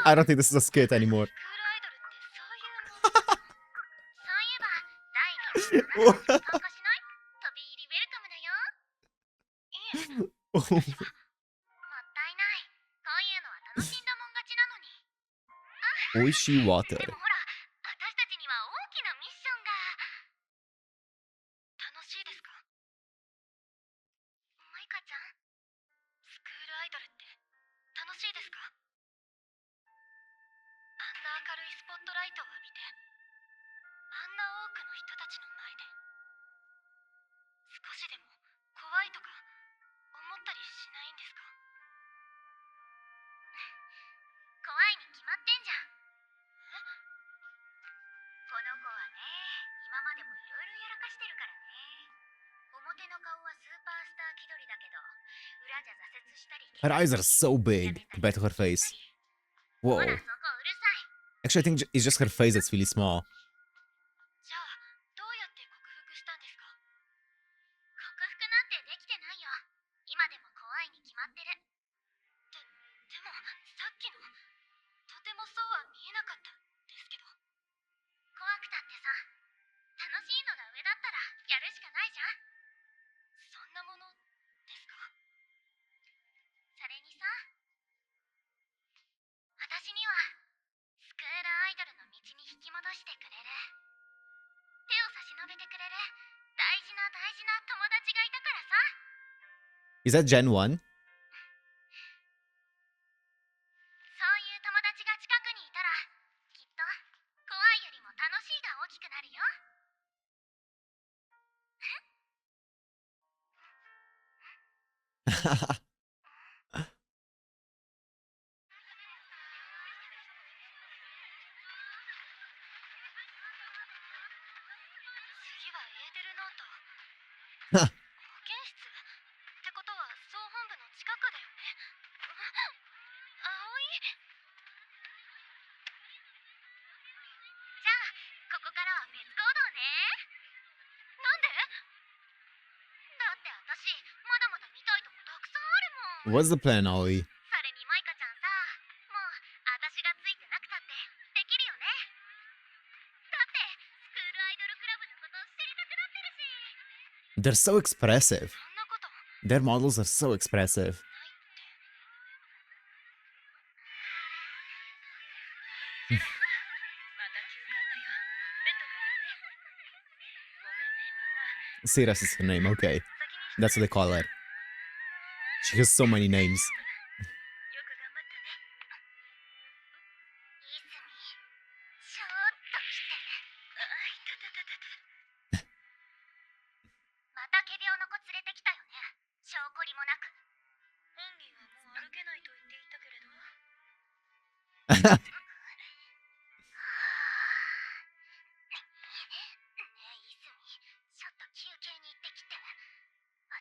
I don't think this is a skit anymore. スクールアイドルってそういうもの。そういえば、第2部のあなたも参加しない？飛び入りウェルカムだよ。いえ、もったいない。こういうのは楽しんだもん勝ちなのに。美味しい water. でもほら、私たちには大きなミッションが。楽しいですか？マイカちゃん、スクールアイドルって楽しいですか？あんな明るいスポットライトを浴びて、あんな多くの人たちの前で少しでも怖いとか思ったりしないんですか？怖いに決まってんじゃん。この子はね、今までもいろいろやらかしてるからね。表の顔はスーパースター気取りだけど、裏じゃ挫折したり。Her eyes are so big compared to her face. Whoa. ほら、そこうるさい。 Actually, I think it's just her face that's really small. じゃあ、どうやって克服したんですか？克服なんてできてないよ。今でも怖いに決まってる。でも、さっきの、とてもそうは見えなかったですけど。怖くたってさ、楽しいのが上だったらやるしかないじゃん。そんなものですか？それにさ、私にはスクールアイドルの道に引き戻してくれる、手を差し伸べてくれる大事な大事な友達がいたからさ。 Is that Gen 1? そういう友達が近くにいたら、きっと怖いよりも楽しいが大きくなるよ。次はエーデルノート。保健室ってことは総本部の近くだよね。葵？じゃあ、ここからは別行動ね。なんで？だって私、まだまだ見たいとこたくさんあるもん。 What's the plan, Aoi? それにマイカちゃんさ、もう私がついてなくたってできるよね。だってスクールアイドルクラブのこと知りたくなってるし。 They're so expressive. そんなこと Their models are so expressive. ないって。また休館だよ。ベッド借りるね。ごめんね、みんな。 Siras is her name, okay. 先に That's what they call her. She has so many names. よく頑張ったね。いずみ、ちょっと来て。あ、いたたたたた。また仮病の子連れてきたよね。証拠りもなく。本人はもう歩けないと言っていたけれど。ねえ、いずみ、ちょっと休憩に行ってきて。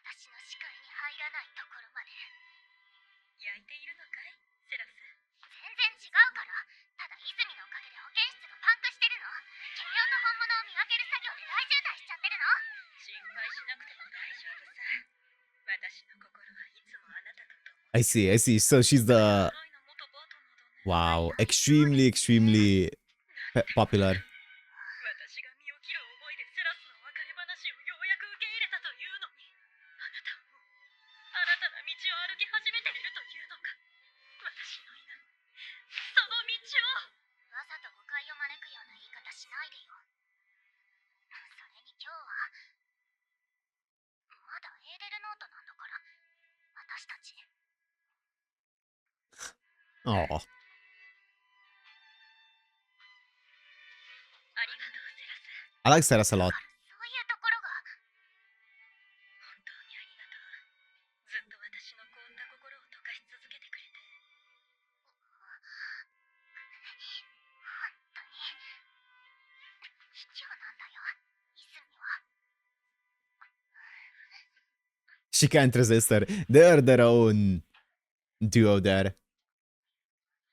私の視界に入らないところまで。焼いているのかい、セラス？全然違うから。ただ泉のおかげで保健室がパンクしてるの。仮病と本物を見分ける作業で大渋滞しちゃってるの。心配しなくても大丈夫さ。私の心はいつもあなたと共に。 I see, I see. So she's the... ライの元パートナーだね。 Wow, extremely, extremely popular. 私が身を切る思いでセラスの別れ話をようやく受け入れたというのに、あなたはもう新たな道を歩き始めているというのか。私のいないその道を。わざと誤解を招くような言い方しないでよ。それに今日はまだエーデルノートなんだから、私たち。 Oh. ありがとう、セラス。 I like Siras a lot. そういうところが。本当にありがとう。ずっと私の凍った心を溶かし続けてくれて。本当に卑怯なんだよ、泉は。 She can't resist her. They're their own duo there.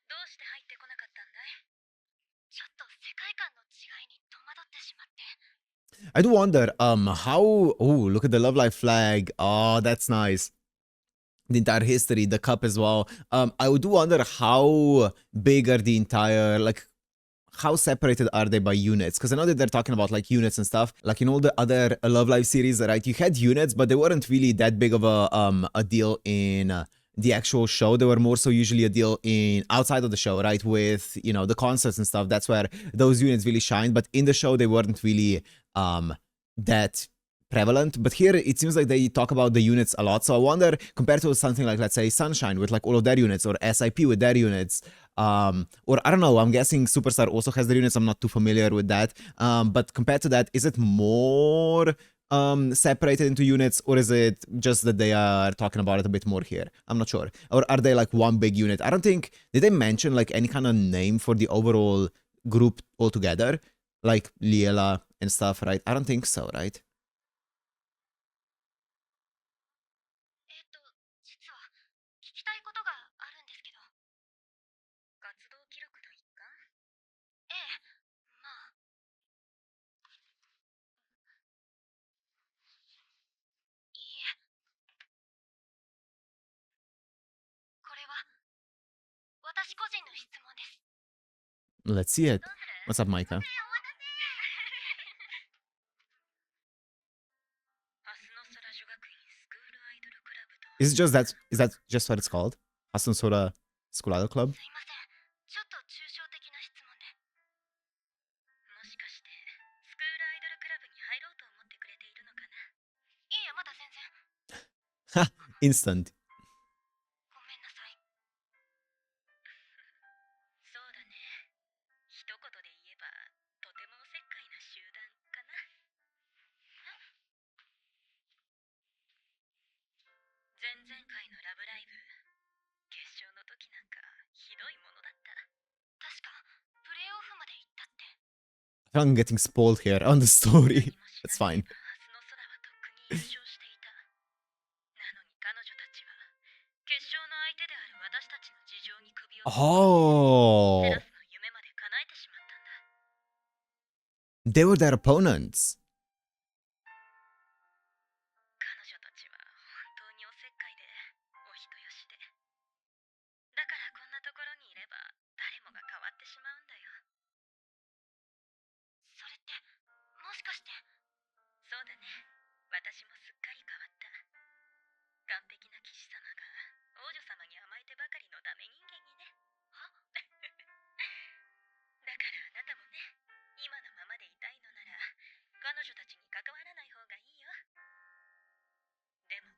どうして入ってこなかったんだい？ちょっと世界観の違いに戸惑ってしまって。 I do wonder, how... Oh, look at the Love Life flag. Oh, that's nice. The entire history, the cup as well. I do wonder how big are the entire, like, how separated are they by units? Because I know that they're talking about, like, units and stuff. Like, in all the other Love Live series, right, you had units, but they weren't really that big of a deal in... the actual show. They were more so usually a deal in outside of the show, right? With, you know, the concerts and stuff. That's where those units really shine. But in the show, they weren't really that prevalent. But here, it seems like they talk about the units a lot. So I wonder, compared to something like, let's say, Sunshine with like all of their units, or SIP with their units, Or I don't know, I'm guessing Superstar also has their units. I'm not too familiar with that. But compared to that, is it more separated into units, or is it just that they are talking about it a bit more here? I'm not sure. Or are they like one big unit? I don't think, did they mention like any kind of name for the overall group altogether? Like Liela and stuff, right? I don't think so, right? 実は聞きたいことがあるんですけど。活動記録の一環？ええ、まあ。いいえ。これは私個人の質問です。Let's see it. What's up, Micah? ハスノソラ女学院スクールアイドルクラブと。Is that just what it's called? Hasunsora School Idol Club? すいません。ちょっと抽象的な質問で。もしかしてスクールアイドルクラブに入ろうと思ってくれているのかな。いいえ、まだ全然。Ha! Instant. ごめんなさい。そうだね。一言で言えばとてもおせっかいな集団かな。前々回のラブライブ決勝の時なんかひどいものだった。確かプレーオフまで行ったって。I feel like I'm getting spoiled here on the story. That's fine. ハスノソラはとっくに優勝していた。なのに彼女たちは決勝の相手である私たちの事情に首を突っ込んでテ Oh, ラスの夢まで叶えてしまったんだ。they were their opponents. 彼女たちは本当におせっかいでお人よしで。だからこんなところにいれば誰もが変わってしまうんだよ。それってもしかして。そうだね。私もすっかり変わった。完璧な騎士様が王女様に甘えてばかりのダメ人間にね。はだからあなたもね、今のままでいたいのなら彼女たちに関わらない方がいいよ。でも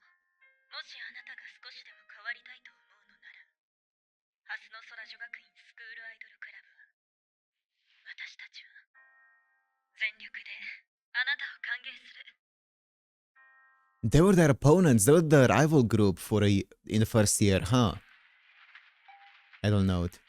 もしあなたが少しでも変わりたいと思うのなら、ハスノソラ女学院スクールアイドルクラブは、私たちは全力であなたを歓迎する。They were their opponents. They were the rival group in the first year, huh? I don't know it.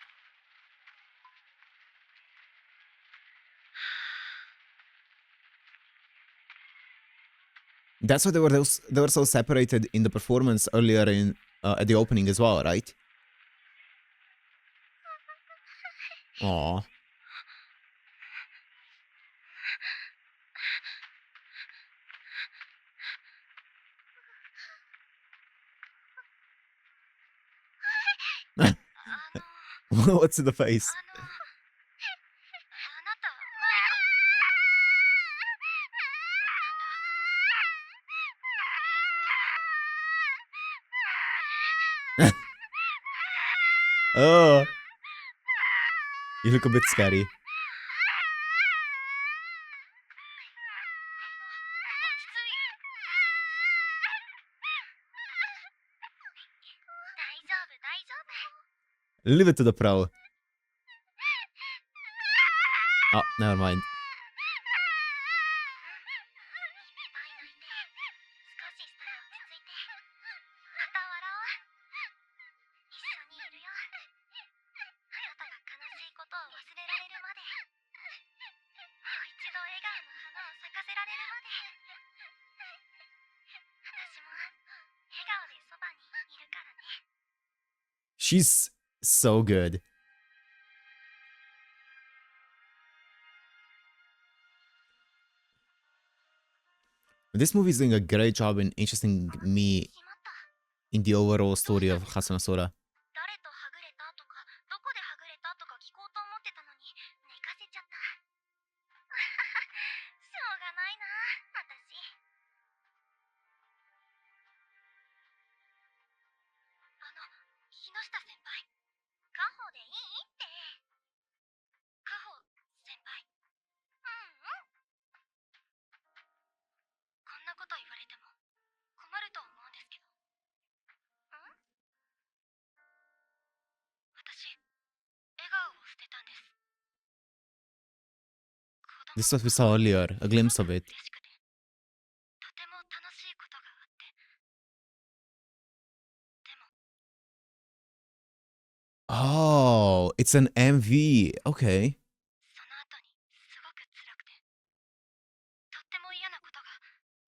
That's why they were so separated in the performance earlier in at the opening as well, right? Aww. What's in the face? あなた、マイク。Oh, you look a bit scary. 落ち着い。大丈夫、大丈夫。 Leave it to the pro. Oh, never mind. いっぱい泣いて、少ししたら落ち着いて、また笑おう。一緒にいるよ。あなたが悲しいことを忘れられるまで、もう一度笑顔の花を咲かせられるまで。私も笑顔でそばにいるからね。 She's so good. This movie is doing a great job in interesting me しまった。 in the overall story of Hasunosora. 誰とはぐれたとか、どこではぐれたとか聞こうと思ってたのに寝かせちゃった。しょうがないな、私。木下先輩、カホでいいって。カホ先輩。こんなこと言われても困ると思うんですけど。捨てたんです。 This is what we saw earlier, a glimpse of it. 嬉しくてとても楽しいことがあって、でも Oh, it's an MV. Okay. その後にすごく辛くて、とっても嫌なことが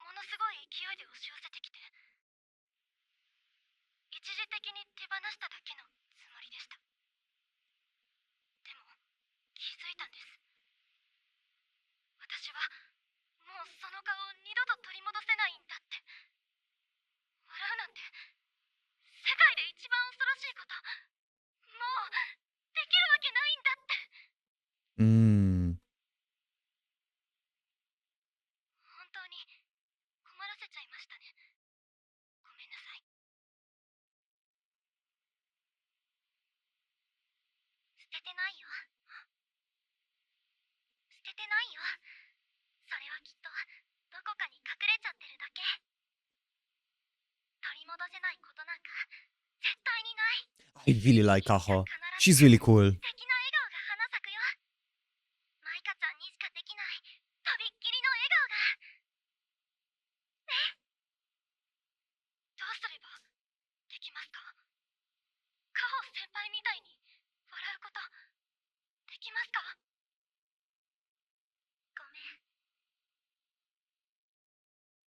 ものすごい勢いで押し寄せてきて、一時的に手放しただけのつもりでした。でも気づいたんです。私はもうその顔を二度と取り戻せないんだって。笑うなんて世界で一番恐ろしいこと、もうできるわけないんだって。 Mm. 本当に困らせちゃいましたね。ごめんなさい。捨ててないよ。捨ててないよ。それはきっとどこかに隠れちゃってるだけ。取り戻せないことなんか絶対にない。 I really like Kaho. She's really cool. 素敵な笑顔が花咲くよ。マイカちゃんにしかできないとびっきりの笑顔が。ね。どうすればできますか？カホ先輩みたいに笑うことできますか？ごめん。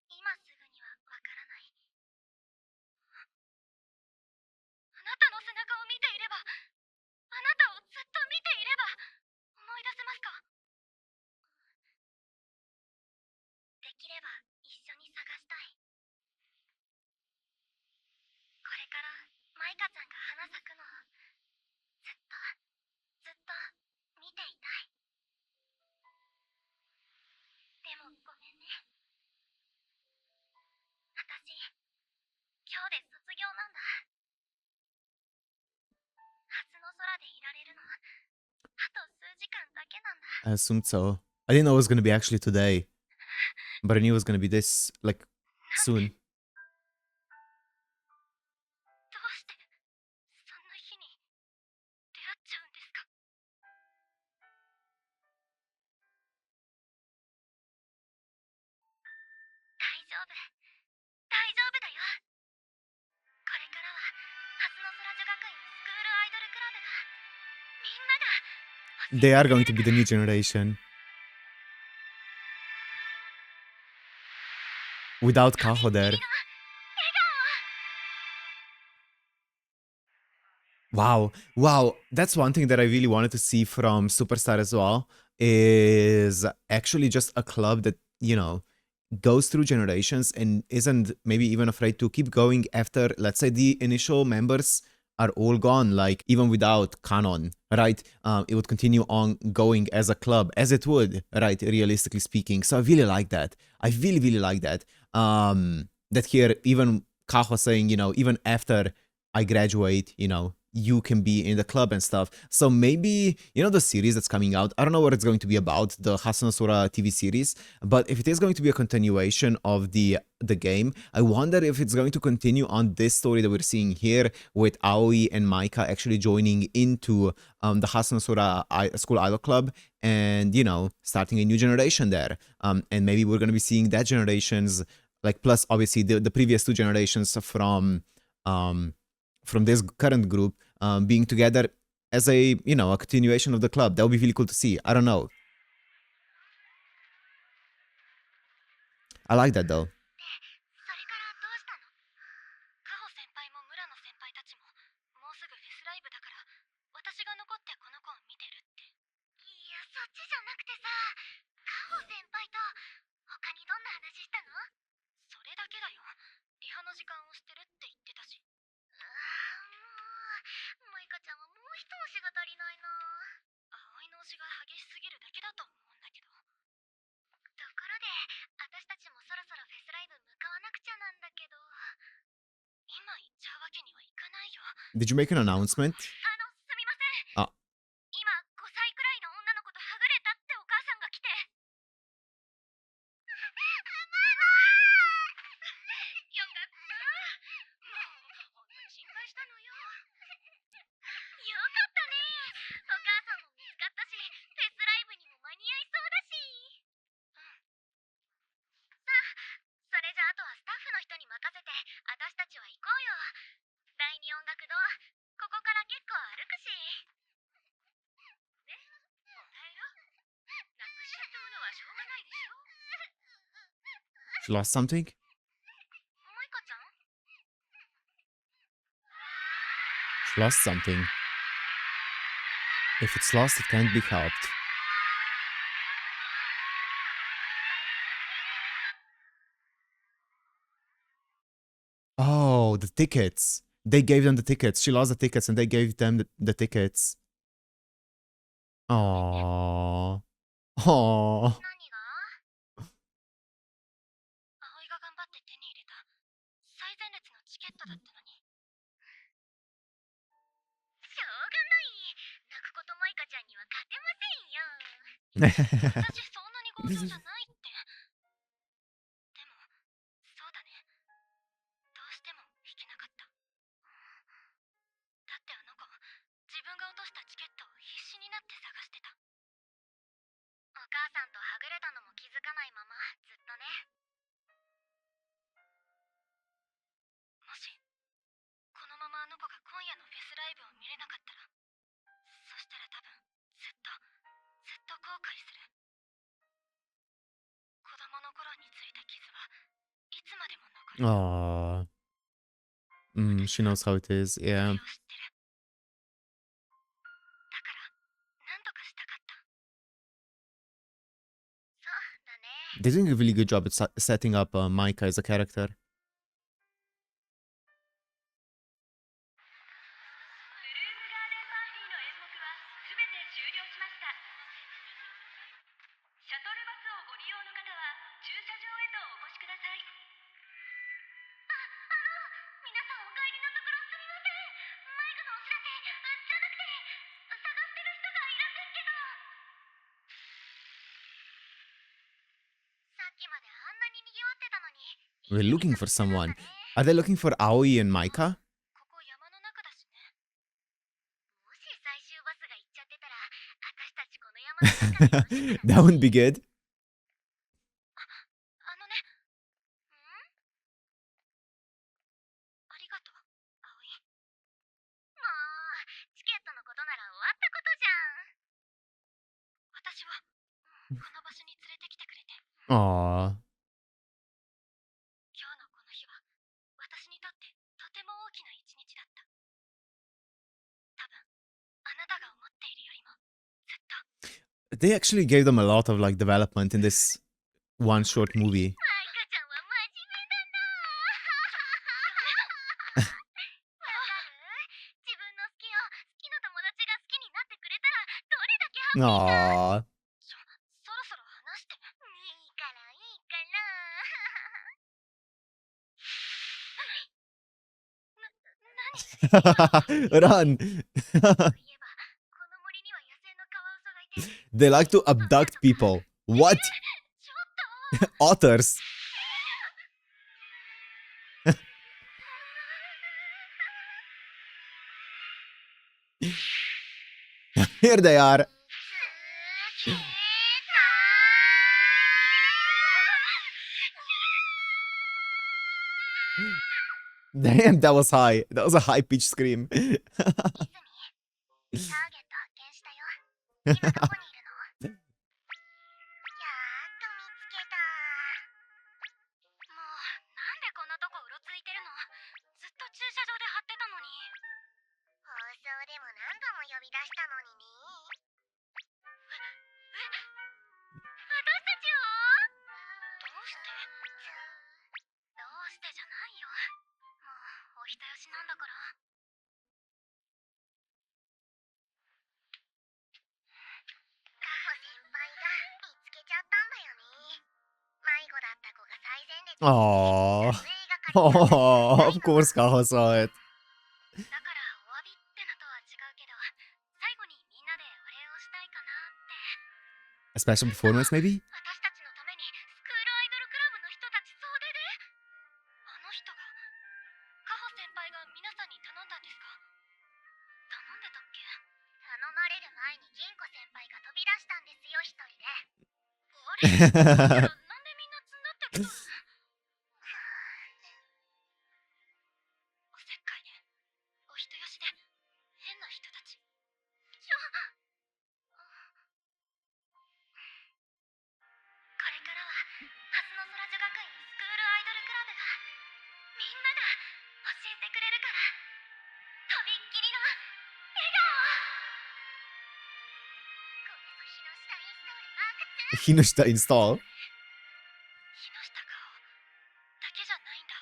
今すぐにはわからない。あなたの背中を見ていれば、あなたをずっと見ていれば思い出せますか？できれば一緒に探したい。これからマイカちゃんが花咲くのをずっとずっと見ていたい。でもごめんね。私今日で卒業なんだ。初の空でいられるのあと数時間だけなんだ。 I assumed so. I didn't know it was gonna be actually today, but I knew it was gonna be this, like, soon. どうしてそんな日に出会っちゃうんですか？大丈夫、大丈夫だよ。これからはハスノソラ女学院スクールアイドルクラブが、みんなが They are going to be the new generation. Without Kaho there. 笑 Wow. Wow. That's one thing that I really wanted to see from Superstar as well, is actually just a club that, goes through generations and isn't maybe even afraid to keep going after, let's say, the initial members are all gone, like even without canon, right? It would continue on going as a club, as it would, right? Realistically speaking. So I really like that. I really, really like that. That here, even Kaho saying, even after I graduate, you can be in the club and stuff. So maybe, the series that's coming out, I don't know what it's going to be about, the Hasunosora TV series, but if it is going to be a continuation of the game, I wonder if it's going to continue on this story that we're seeing here with Aoi and Maika actually joining into the Hasunosora School Idol Club and, starting a new generation there. And maybe we're going to be seeing that generation's, like, plus obviously the previous two generations from this current group being together as a continuation of the club. That would be really cool to see. I don't know. I like that though. それからどうしたの？カホ先輩も村野先輩たちももうすぐフェスライブだから、私が残ってこの子を見てるって。いや、そっちじゃなくてさ、カホ先輩と他にどんな話したの？それだけだよ。リハの時間をしてるって言ってたし。もうマイカちゃんはもう一押しが足りないな。葵の推しが激しすぎるだけだと思うんだけど。ところで、私たちもそろそろフェスライブ向かわなくちゃなんだけど、今行っちゃうわけにはいかないよ。Did you make an announcement? すみません。あ、今5歳くらいの女の子とはぐれたってお母さんが来て。ママよかった。もう本当に心配したのよ。よかったね。お母さんも She lost something? マイカちゃん She lost something. If it's lost, it can't be helped. Oh, the tickets. They gave them the tickets. She lost the tickets and they gave them the tickets. Aww. Aww. 何が葵が頑張って手に入れた最前列のチケットだったのにしょうがない泣くことマイカちゃんには勝てませんよ私そんなに強情じゃないってでもそうだねどうしても弾けなかっただってあの子自分が落としたチケットを必死になって探してたお母さんとはぐれたのも気づかないままずっとねもしこのままあの子が今夜のフェスライブを見れなかったらそしたら多分ずっと後悔する子供の頃についた傷はいつまでも残る Aww. She knows how it is. そ Yeah. れを知ってるだから何とかしたかったそうだね They're doing a really good job at setting up Micah as a character. さっきまであんなに賑わってたのに We're looking for someone. Are they looking for Aoi and Micah? ここ山の中だしねもし最終バスが行っちゃってたら私たちこの山の中で That wouldn't be good. あのねありがとう葵もうチケットのことなら終わったことじゃん私はこの場所に連れてきてくれて Aww. 今日のこの日は私にとってとても大きな一日だった多分あなたが思っているよりもずっと They actually gave them a lot of like development in this one short movie. マイカちゃんは真面目だなわかる自分の好きを好きな友達が好きになってくれたらどれだけハッピーか Aww. そろそろ話していいからいいから何 Run. そういえばこの森には野生のカワウソがいて They like to abduct people. What? ちょっと Otters. Here they are. Damn, that was high. That was a high pitched scream. ターゲット発見したよ今どこにいるのやーっと見つけたもうなんでこんなとこうろついてるのずっと駐車場で張ってたのに放送でも何度も呼び出したのにね私たちをどうしてどうしてじゃないよもうお人よしなんだからカホ先輩が見つけちゃったんだよね迷子だった子が最前列に Aww. 撮影係 Oh, of course Kaho saw it. だからお詫びってのとは違うけど最後にみんなでお礼をしたいかなって A special performance, maybe? 私たちのためにスクールアイドルクラブの人たち総出であの人がカホ先輩が皆さんに頼んだんですか頼んでたっけ頼まれる前に銀子先輩が飛び出したんですよ一人であれなんでみんなつんだってことおせっかいでお人よしで変な人たちこれからはハスノソラ女学院スク Hinushita install? 木下顔だけじゃないんだ。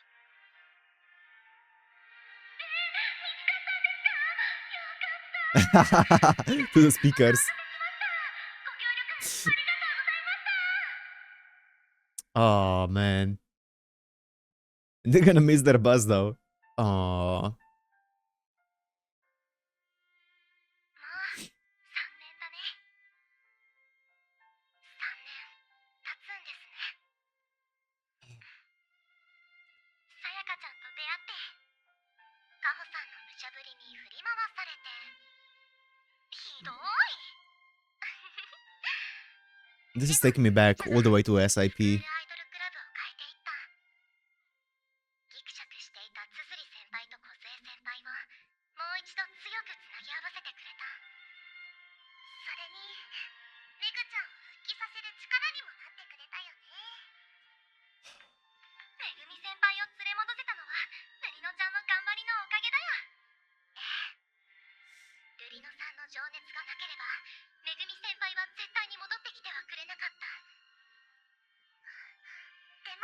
To the speakers. ご協力ありがとうございました。 Oh man. They're gonna miss their bus though. Oh. もう3年だね。3年経つんですね。さやかちゃんと出会って、カホさんの無茶ぶりに振り回されて、ひどい。 This is taking me back all the way to スクール SIP. アイドルクラブを変えていった。ギクシャクしていたつづり先輩と小杖先輩をもう一度強くつなぎ合わせてくれた。それにメグちゃんを復帰させる力にもなってくれたよね。めぐみ先輩を連れ戻せたのはルリノちゃんの頑張りのおかげだよ。ええ、ルリノさんの情熱がなければめぐみ先輩は絶対に戻ってきてはくれなかった。でも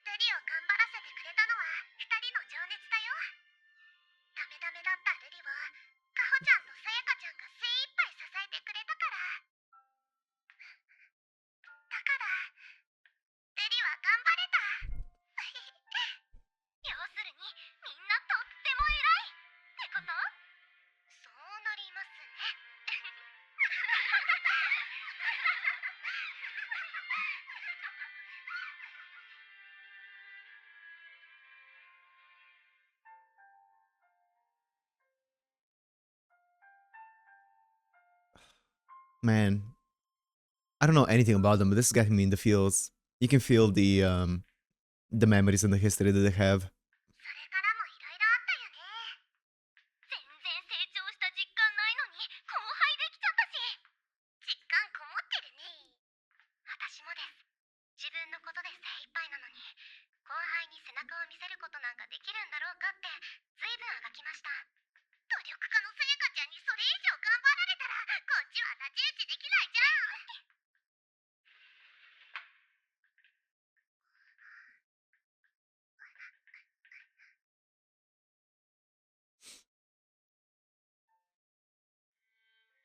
ルリを頑張らせてくれたのは2人の情熱だよ。ダメダメだったルリをカホちゃんとさやかちゃんが精一杯支えてくれたから。だからルリは頑張れた。要するにみんなとっても偉いってこと？そうなりますね。Man, I don't know anything about them, but this is getting me in the feels. You can feel the memories and the history that they have. それからもいろいろあったよね。全然成長した実感ないのに後輩できちゃったし。実感こもってるね。私もです。自分のことで精一杯なのに後輩に背中を見せることなんかできるんだろうかって随分あがきました。努力家のさやかちゃんにそれ以上頑張られたらこっちは太刀打ちできないじゃん。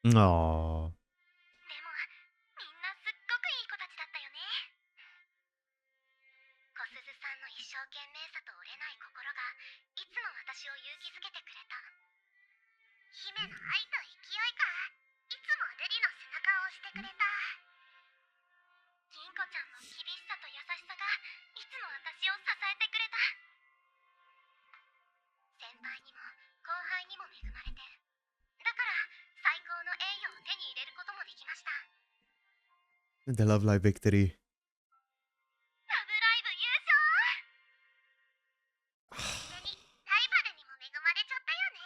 Aww. でもみんなすっごくいい子たちだったよね。小鈴さんの一生懸命さと折れない心がいつも私を勇気づけてくれた。姫の愛と勢いがいつもルリの背中を押してくれた。銀子ちゃんの厳しさと優しさがいつも私を支えてくれた。先輩にも後輩にも恵まれて、だから最高の栄誉を手に入れることもできました。 The Love Live victory. ラブライブ優勝。それにライバルにも恵まれちゃったよね。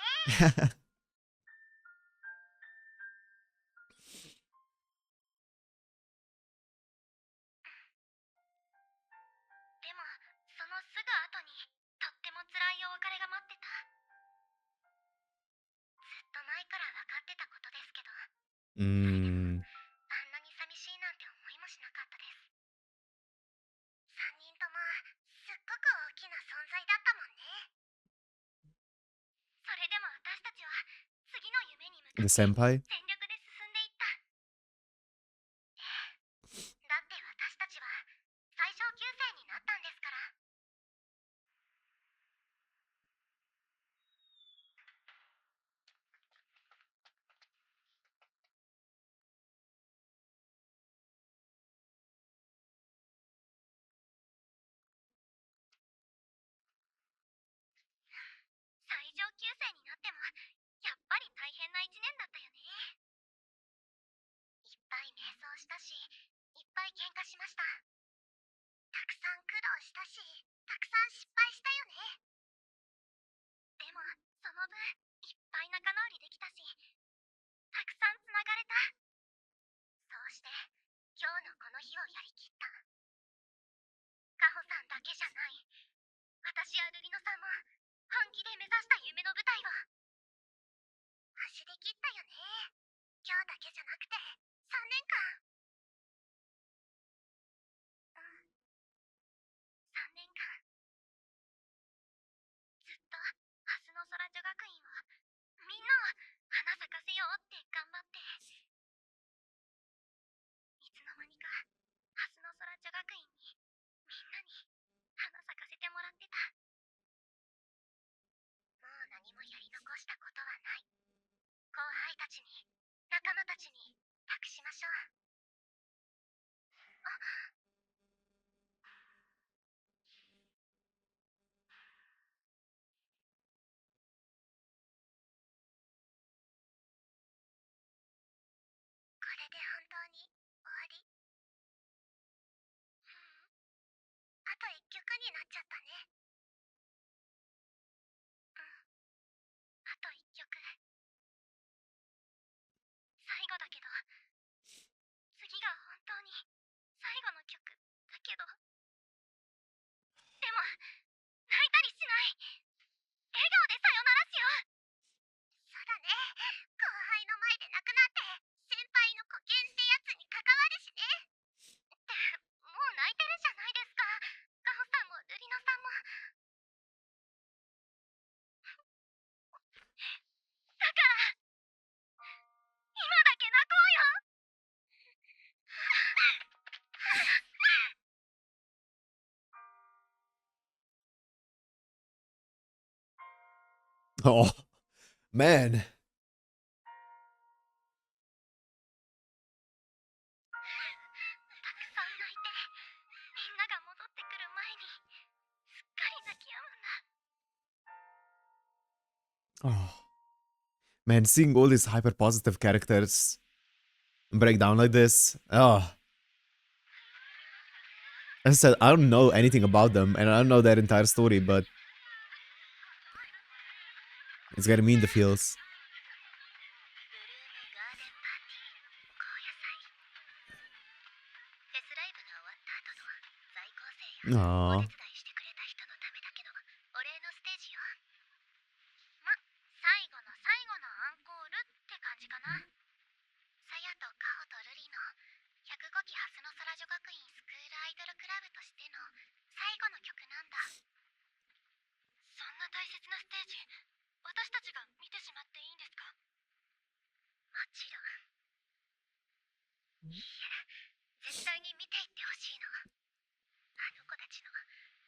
でもそのすぐ後にとっても辛いお別れが待ってた。ずっと前から分かってたことですけど、あんなに寂しいなんて思いもしなかったです。3人ともすっごく大きな存在だったもんね。それでも私たちは次の夢に向か The って senpai? 全力で進んでいった。ええ、だって私たちは最小級生になったんですから。最上級生になってもやっぱり大変な1年だったよね。いっぱい迷走したし、いっぱい喧嘩しました。たくさん苦労したし、たくさん失敗したよね。でもその分いっぱい仲直りできたし、たくさんつながれた。そうして今日のこの日をやりきった。カホさんだけじゃない、私やルリノさんも本気で目指した夢の舞台を走り切ったよね。今日だけじゃなくて3年間。たちに、仲間たちに託しましょう。これで本当に終わり？あと1曲になっちゃったね。あと1曲。最後だけど、次が本当に最後の曲だけど。でも、泣いたりしない。笑顔でさよならしよう。そうだね。後輩の前で泣くなんて、先輩の保険ってやつに関わるしね。って、もう泣いてるじゃないですか。ガホさんもルリノさんも。だから、今だけ泣こうよ。Oh, man. たくさん泣いて、みんなが戻ってくる前に、すっかり泣き止むんだ。Oh, man, seeing all these hyper positive characters break down like this. Oh. As I said, I don't know anything about them, and I don't know their entire story, but it's getting me in the feels. フェスライブが終わった後の在校生やお Aww. 手伝いしてくれた人のためだけのお礼のステージよ。ま、最後の最後のアンコールって感じかな。さやとカホとルリの105期ハスノ空女学院スクールアイドルクラブとしての最後の曲なんだ。そんな大切なステージ、私たちが見てしまっていいんですか？もちろん。いいえ、絶対に見ていってほしいの。あの子たちの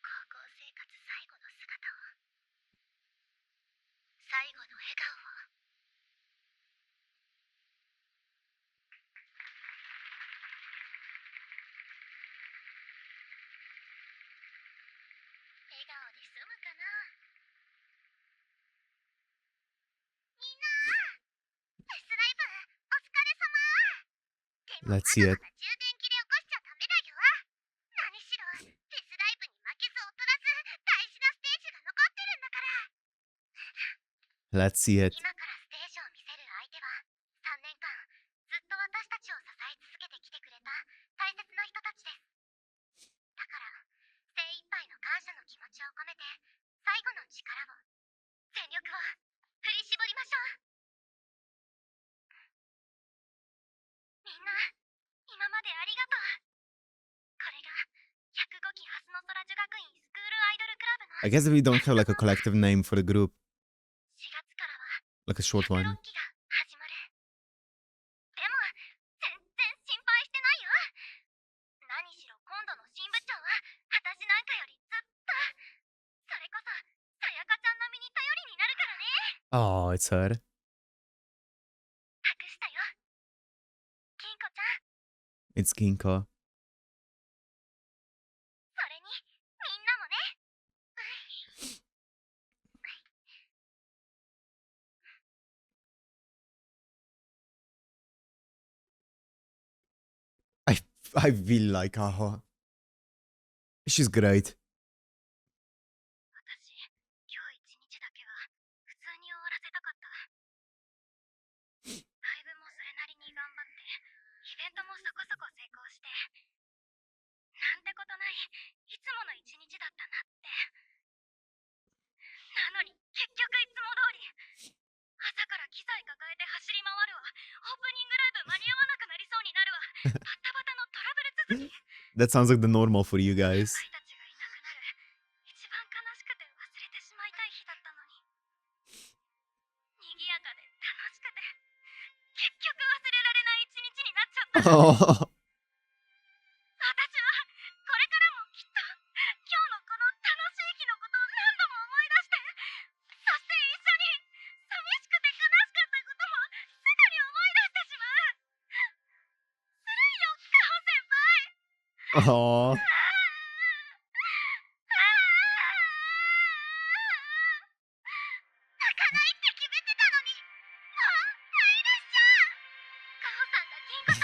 高校生活最後の姿を、最後の笑顔を。笑顔で済むかな。みんな、フェスライブお疲れ様。でもま Let's だ see ま it. だ充電切れ起こしちゃダメだよ。何しろフェスライブに負けず劣らず大事なステージが残ってるんだから。 Let's see it. 今からステージを見せる相手は3年間ずっと私たちを支え続けてきてくれた大切な人たちです。だから精一杯の感謝の気持ちを込めて最後の力を、全力を振り絞りましょう。みんな、今までありがとう。これが105期ハスノ空女学院スクールアイドルクラブの I guess we don't have like a collective name for the group, 4月からは like a short 106 one. 期が始まる。でも全然心配してないよ。何しろ今度の新部長は私なんかよりずっと、それこそさやかちゃん並みに頼りになるからね。 Oh, it's her. 託したよ、金子ちゃん。 It's Ginko. それにみんなもね。I I feel like Kaho. She's great. 私、今日一日だけは普通に終わらせたかった。ライブもそれなりに頑張って、イベントもそこそこ成功して、なんてことないいつもの一日だったなって。なのに結局いつも通り、朝から機材抱えて走り回るわ、オープニングライブ間に合わなくなりそうになるわ、バタバタのトラブル続き。 That sounds like the normal for you 先 guys. 輩たちがいなくなる一番悲しくて忘れてしまいたい日だったのに、賑やかで楽しくて結局忘れられない一日になっちゃった。 Oh, 私はこれからもきっと今日のこの楽しい日のことを何度も思い出して、そして一緒に寂しくて悲しかったこともすぐに Aw.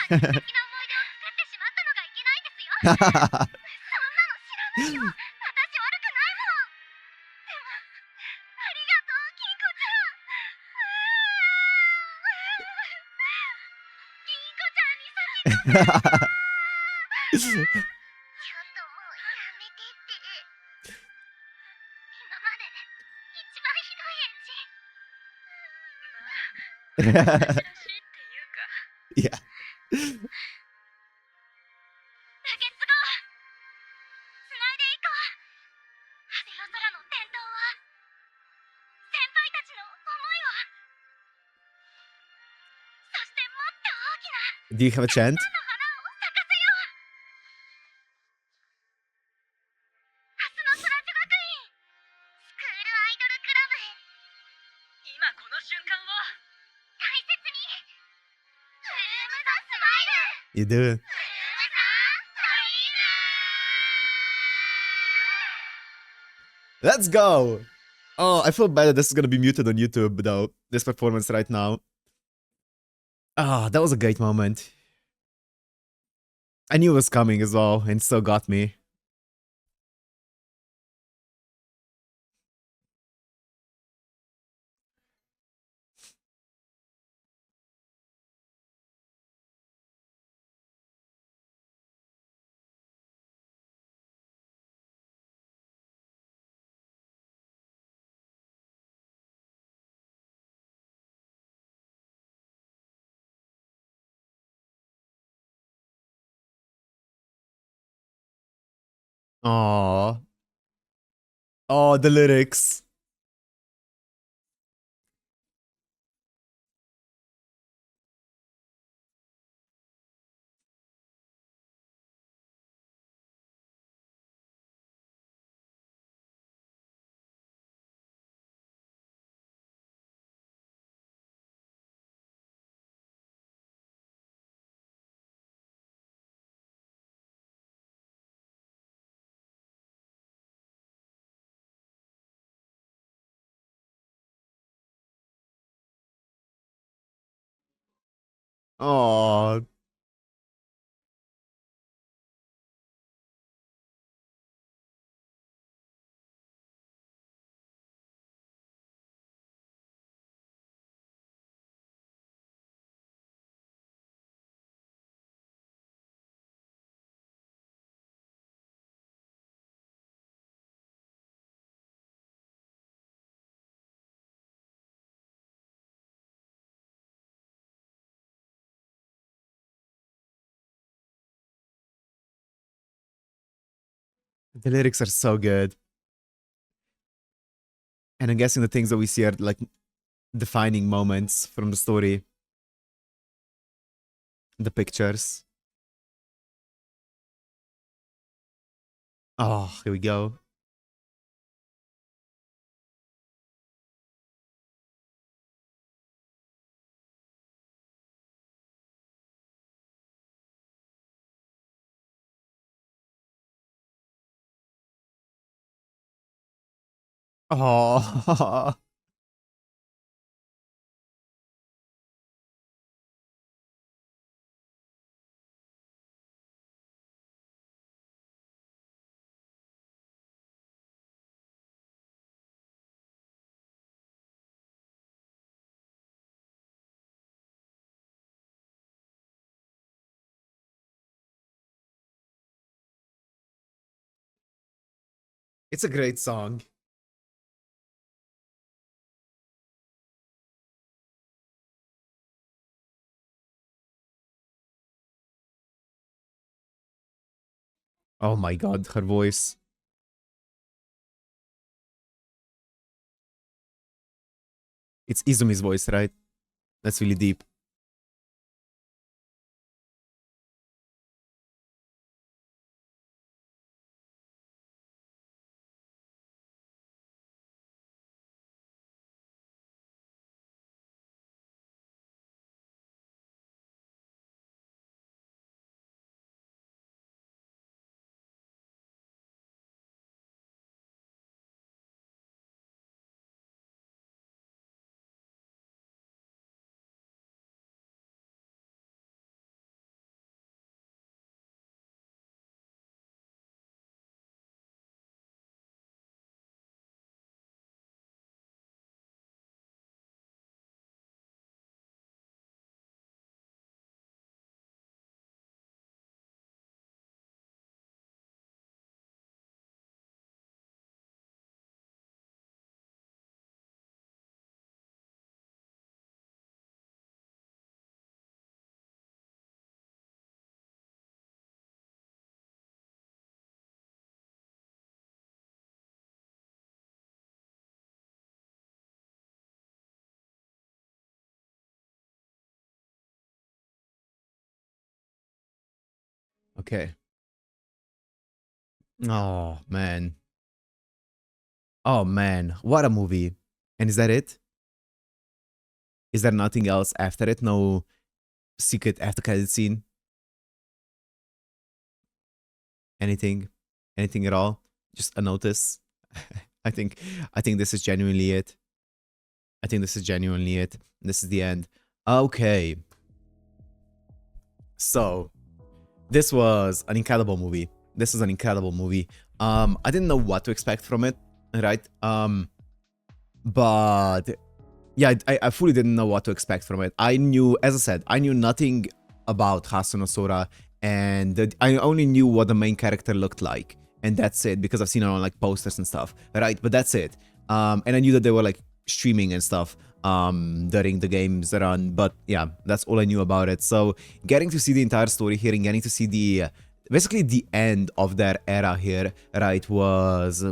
素敵な思い出を作ってしまったのがいけないんですよ。そんなの知らないよ。私悪くないもん。でも、ありがとう、金庫ちゃん。Yeah. つないでいこう。ハセヨソラの伝統は先輩たちの思いを、そしてもっと大きな Do you have a chant? 花を咲かせよう。 You do. Let's go! Oh, I feel bad that this is gonna be muted on YouTube, though. This performance right now. Ah, that was a great moment. I knew it was coming as well, and still got me. Aww. Oh, the lyrics. Aww. The lyrics are so good. And I'm guessing the things that we see are like defining moments from the story. The pictures. Oh, here we go. Oh. It's a great song. Oh my god, her voice. It's Izumi's voice, right? That's really deep. Okay. Oh, man. Oh, man. What a movie. And is that it? Is there nothing else after it? No secret after credit scene? Anything? Anything at all? Just a notice? I think this is genuinely it. I think this is genuinely it. This is the end. Okay. So, this was an incredible movie. This was an incredible movie. I didn't know what to expect from it, right? But yeah, I fully didn't know what to expect from it. I knew, as I said, I knew nothing about Hasunosora, and I only knew what the main character looked like, and that's it, because I've seen it on like posters and stuff, right? But that's it. And I knew that they were like streaming and stuff during the game's run, but yeah, that's all I knew about it. So getting to see the entire story here and getting to see the basically the end of their era here, right, was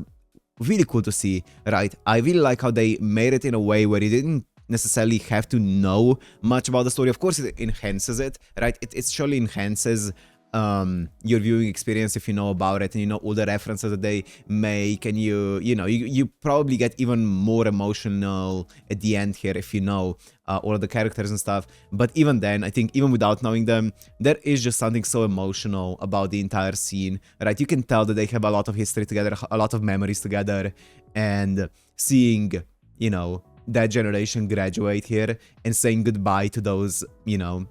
really cool to see, right? I really like how they made it in a way where you didn't necessarily have to know much about the story. Of course, it enhances it, right? It surely enhances your viewing experience if you know about it and you know all the references that they make, and you probably get even more emotional at the end here if you know all of the characters and stuff. But even then, I think even without knowing them, there is just something so emotional about the entire scene, right? You can tell that they have a lot of history together, a lot of memories together, and seeing, that generation graduate here and saying goodbye to those, to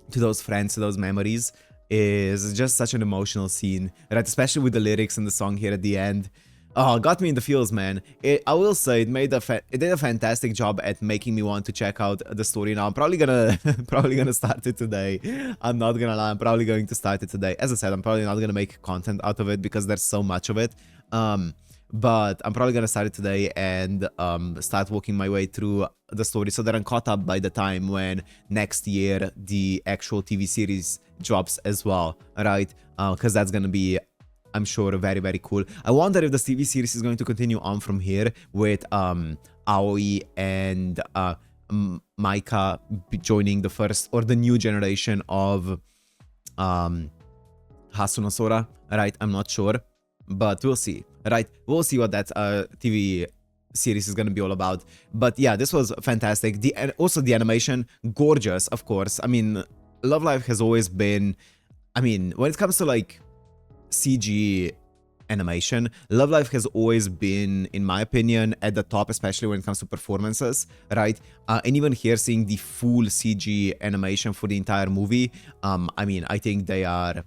those friends, to those memories, is just such an emotional scene, right? Especially with the lyrics and the song here at the end. Oh, got me in the feels, man. I will say it did a fantastic job at making me want to check out the story now. I'm probably gonna start it today. I'm not gonna lie, I'm probably going to start it today. As I said, I'm probably not gonna make content out of it because there's so much of it. But I'm probably gonna start it today and start walking my way through the story so that I'm caught up by the time when next year the actual TV series drops as well, right? Because that's gonna be, I'm sure, very, very cool. I wonder if the TV series is going to continue on from here with Aoi and Maika joining the first or the new generation of Hasunosora, right? I'm not sure, but we'll see, right? We'll see what that TV series is going to be all about. But yeah, this was fantastic. Also the animation, gorgeous, of course. I mean, Love Live has always been, when it comes to like CG animation, Love Live has always been, in my opinion, at the top, especially when it comes to performances, right? And even here, seeing the full CG animation for the entire movie, I think they are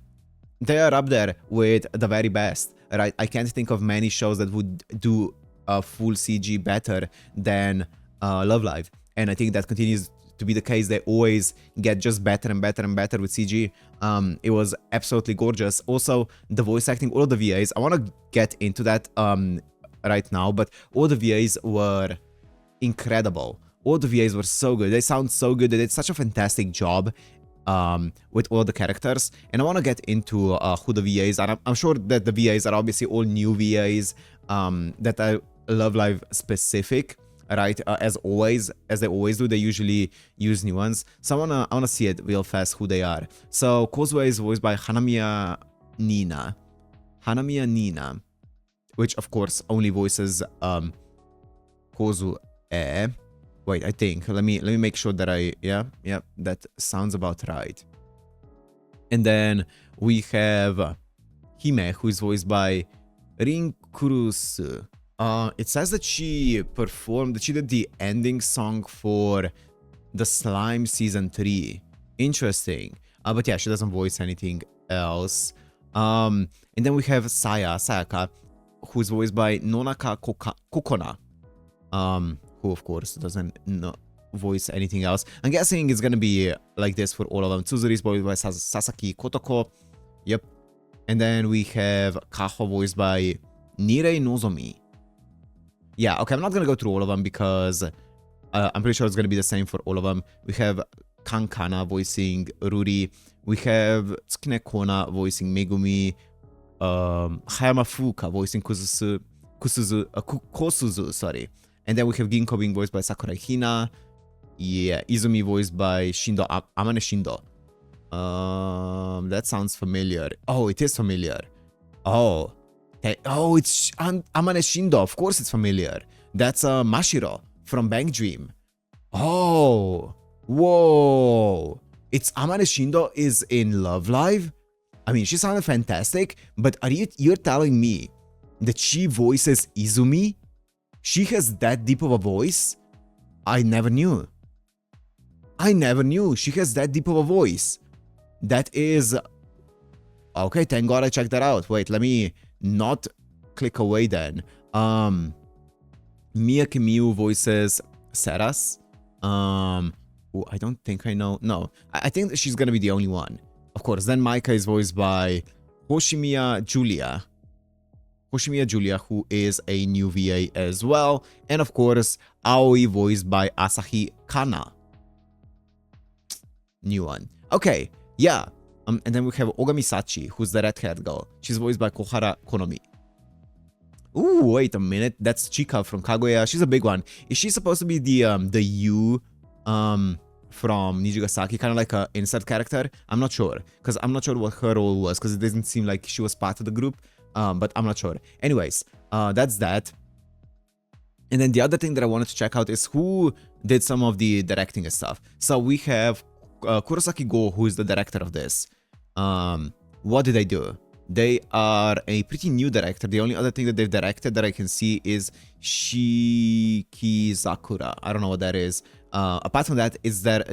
up there with the very best, right? I can't think of many shows that would do a full CG better than Love Live, and I think that continues to be the case. They always get just better and better and better with CG. It was absolutely gorgeous. Also, the voice acting, all of the VAs, I want to get into that right now, but all the VAs were incredible. All the VAs were so good. They sound so good. They did such a fantastic job with all the characters, and I want to get into who the VAs are. I'm sure that the VAs are obviously all new VAs that are Love Live specific, right? As they always do, they usually use new ones. So I wanna see it real fast who they are. So Kozue is voiced by Hanamiya Nina, which of course only voices Kozue. Wait, I think let me make sure that that sounds about right. And then we have Hime, who is voiced by Rin Kurusu. It says that she did the ending song for the Slime Season 3. Interesting. But yeah, she doesn't voice anything else. And then we have Sayaka, who's voiced by Nonaka Kokona. Who of course doesn't voice anything else. I'm guessing it's gonna be like this for all of them. Tsuzuri is voiced by Sasaki Kotoko. Yep. And then we have Kaho voiced by Nirei Nozomi. Yeah, okay, I'm not gonna go through all of them because I'm pretty sure it's gonna be the same for all of them. We have Kankana voicing Ruri. We have Tsukine Kona voicing Megumi. Hayama Fuka voicing Kosuzu, sorry. And then we have Ginko being voiced by Sakurai Hina. Yeah, Izumi voiced by Amane Shindo. That sounds familiar. Oh, it is familiar. Oh. Oh, it's Amane Shindo. Of course it's familiar. That's Mashiro from Bank Dream. Oh. Whoa. It's Amane Shindo is in Love Live? I mean, she sounded fantastic, but you're telling me that she voices Izumi? She has that deep of a voice? I never knew. I never knew she has that deep of a voice. That is... Okay, thank God I checked that out. Wait, let me not click away then. Mia Kimiu voices Seras. Oh, I don't think I know. No, I think that she's gonna be the only one. Of course, then Maika is voiced by Hoshimiya Julia. Hoshimiya Julia, who is a new VA as well. And of course, Aoi voiced by Asahi Kana. New one. Okay, yeah. And then we have Ogami Sachi, who's the red-haired girl. She's voiced by Kohara Konomi. Ooh, wait a minute. That's Chika from Kaguya. She's a big one. Is she supposed to be the Yu from Nijigasaki, kind of like a insert character? I'm not sure, because I'm not sure what her role was, because it doesn't seem like she was part of the group, but I'm not sure. Anyways, that's that. And then the other thing that I wanted to check out is who did some of the directing and stuff. So we have Kurosaki Go, who is the director of this. What did they do? They are a pretty new director. The only other thing that they've directed that I can see is Shikizakura. I don't know what that is. Apart from that, it's their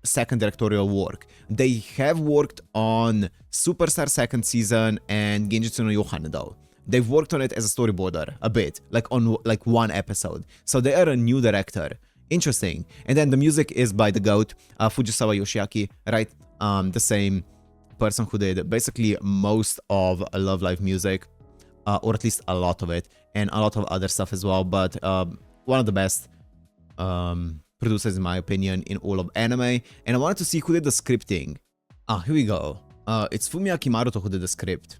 second directorial work. They have worked on Superstar second season and Genjutsu no Yohane though. They've worked on it as a storyboarder a bit, like on like one episode. So they are a new director. Interesting. And then the music is by the GOAT, Fujisawa Yoshiaki, right? The same person who did basically most of Love Live music, or at least a lot of it, and a lot of other stuff as well. But one of the best producers, in my opinion, in all of anime. And I wanted to see who did the scripting. Here we go. It's Fumiya Kimaruto who did the script.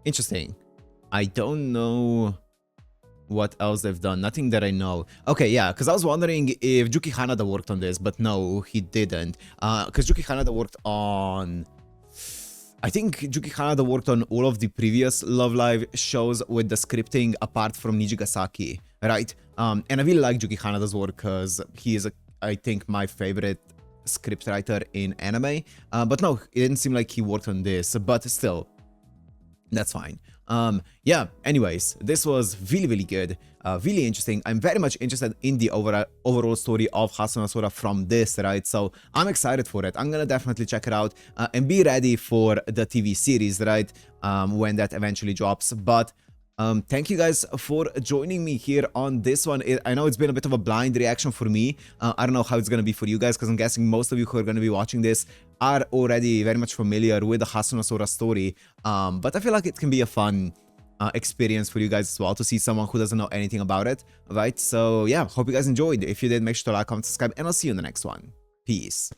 Interesting. I don't know what else they've done. Nothing that I know. Okay, yeah, because I was wondering if Juki Hanada worked on this, but no, he didn't. Because Juki Hanada worked on... I think Juki Hanada worked on all of the previous Love Live shows with the scripting apart from Nijigasaki, right? And I really like Juki Hanada's work because he is, I think, my favorite scriptwriter in anime. But no, it didn't seem like he worked on this, but still, that's fine. Yeah, anyways, this was really good, really interesting. I'm very much interested in the overall story of Hasunosora from this, right? So I'm excited for it. I'm gonna definitely check it out and be ready for the TV series, right? When that eventually drops. But thank you guys for joining me here on this one. I know it's been a bit of a blind reaction for me. I don't know how it's gonna be for you guys, because I'm guessing most of you who are gonna be watching this are already very much familiar with the Hasunosora story. But I feel like it can be a fun experience for you guys as well to see someone who doesn't know anything about it, right? So yeah, hope you guys enjoyed. If you did, make sure to like, comment, subscribe, and I'll see you in the next one. Peace.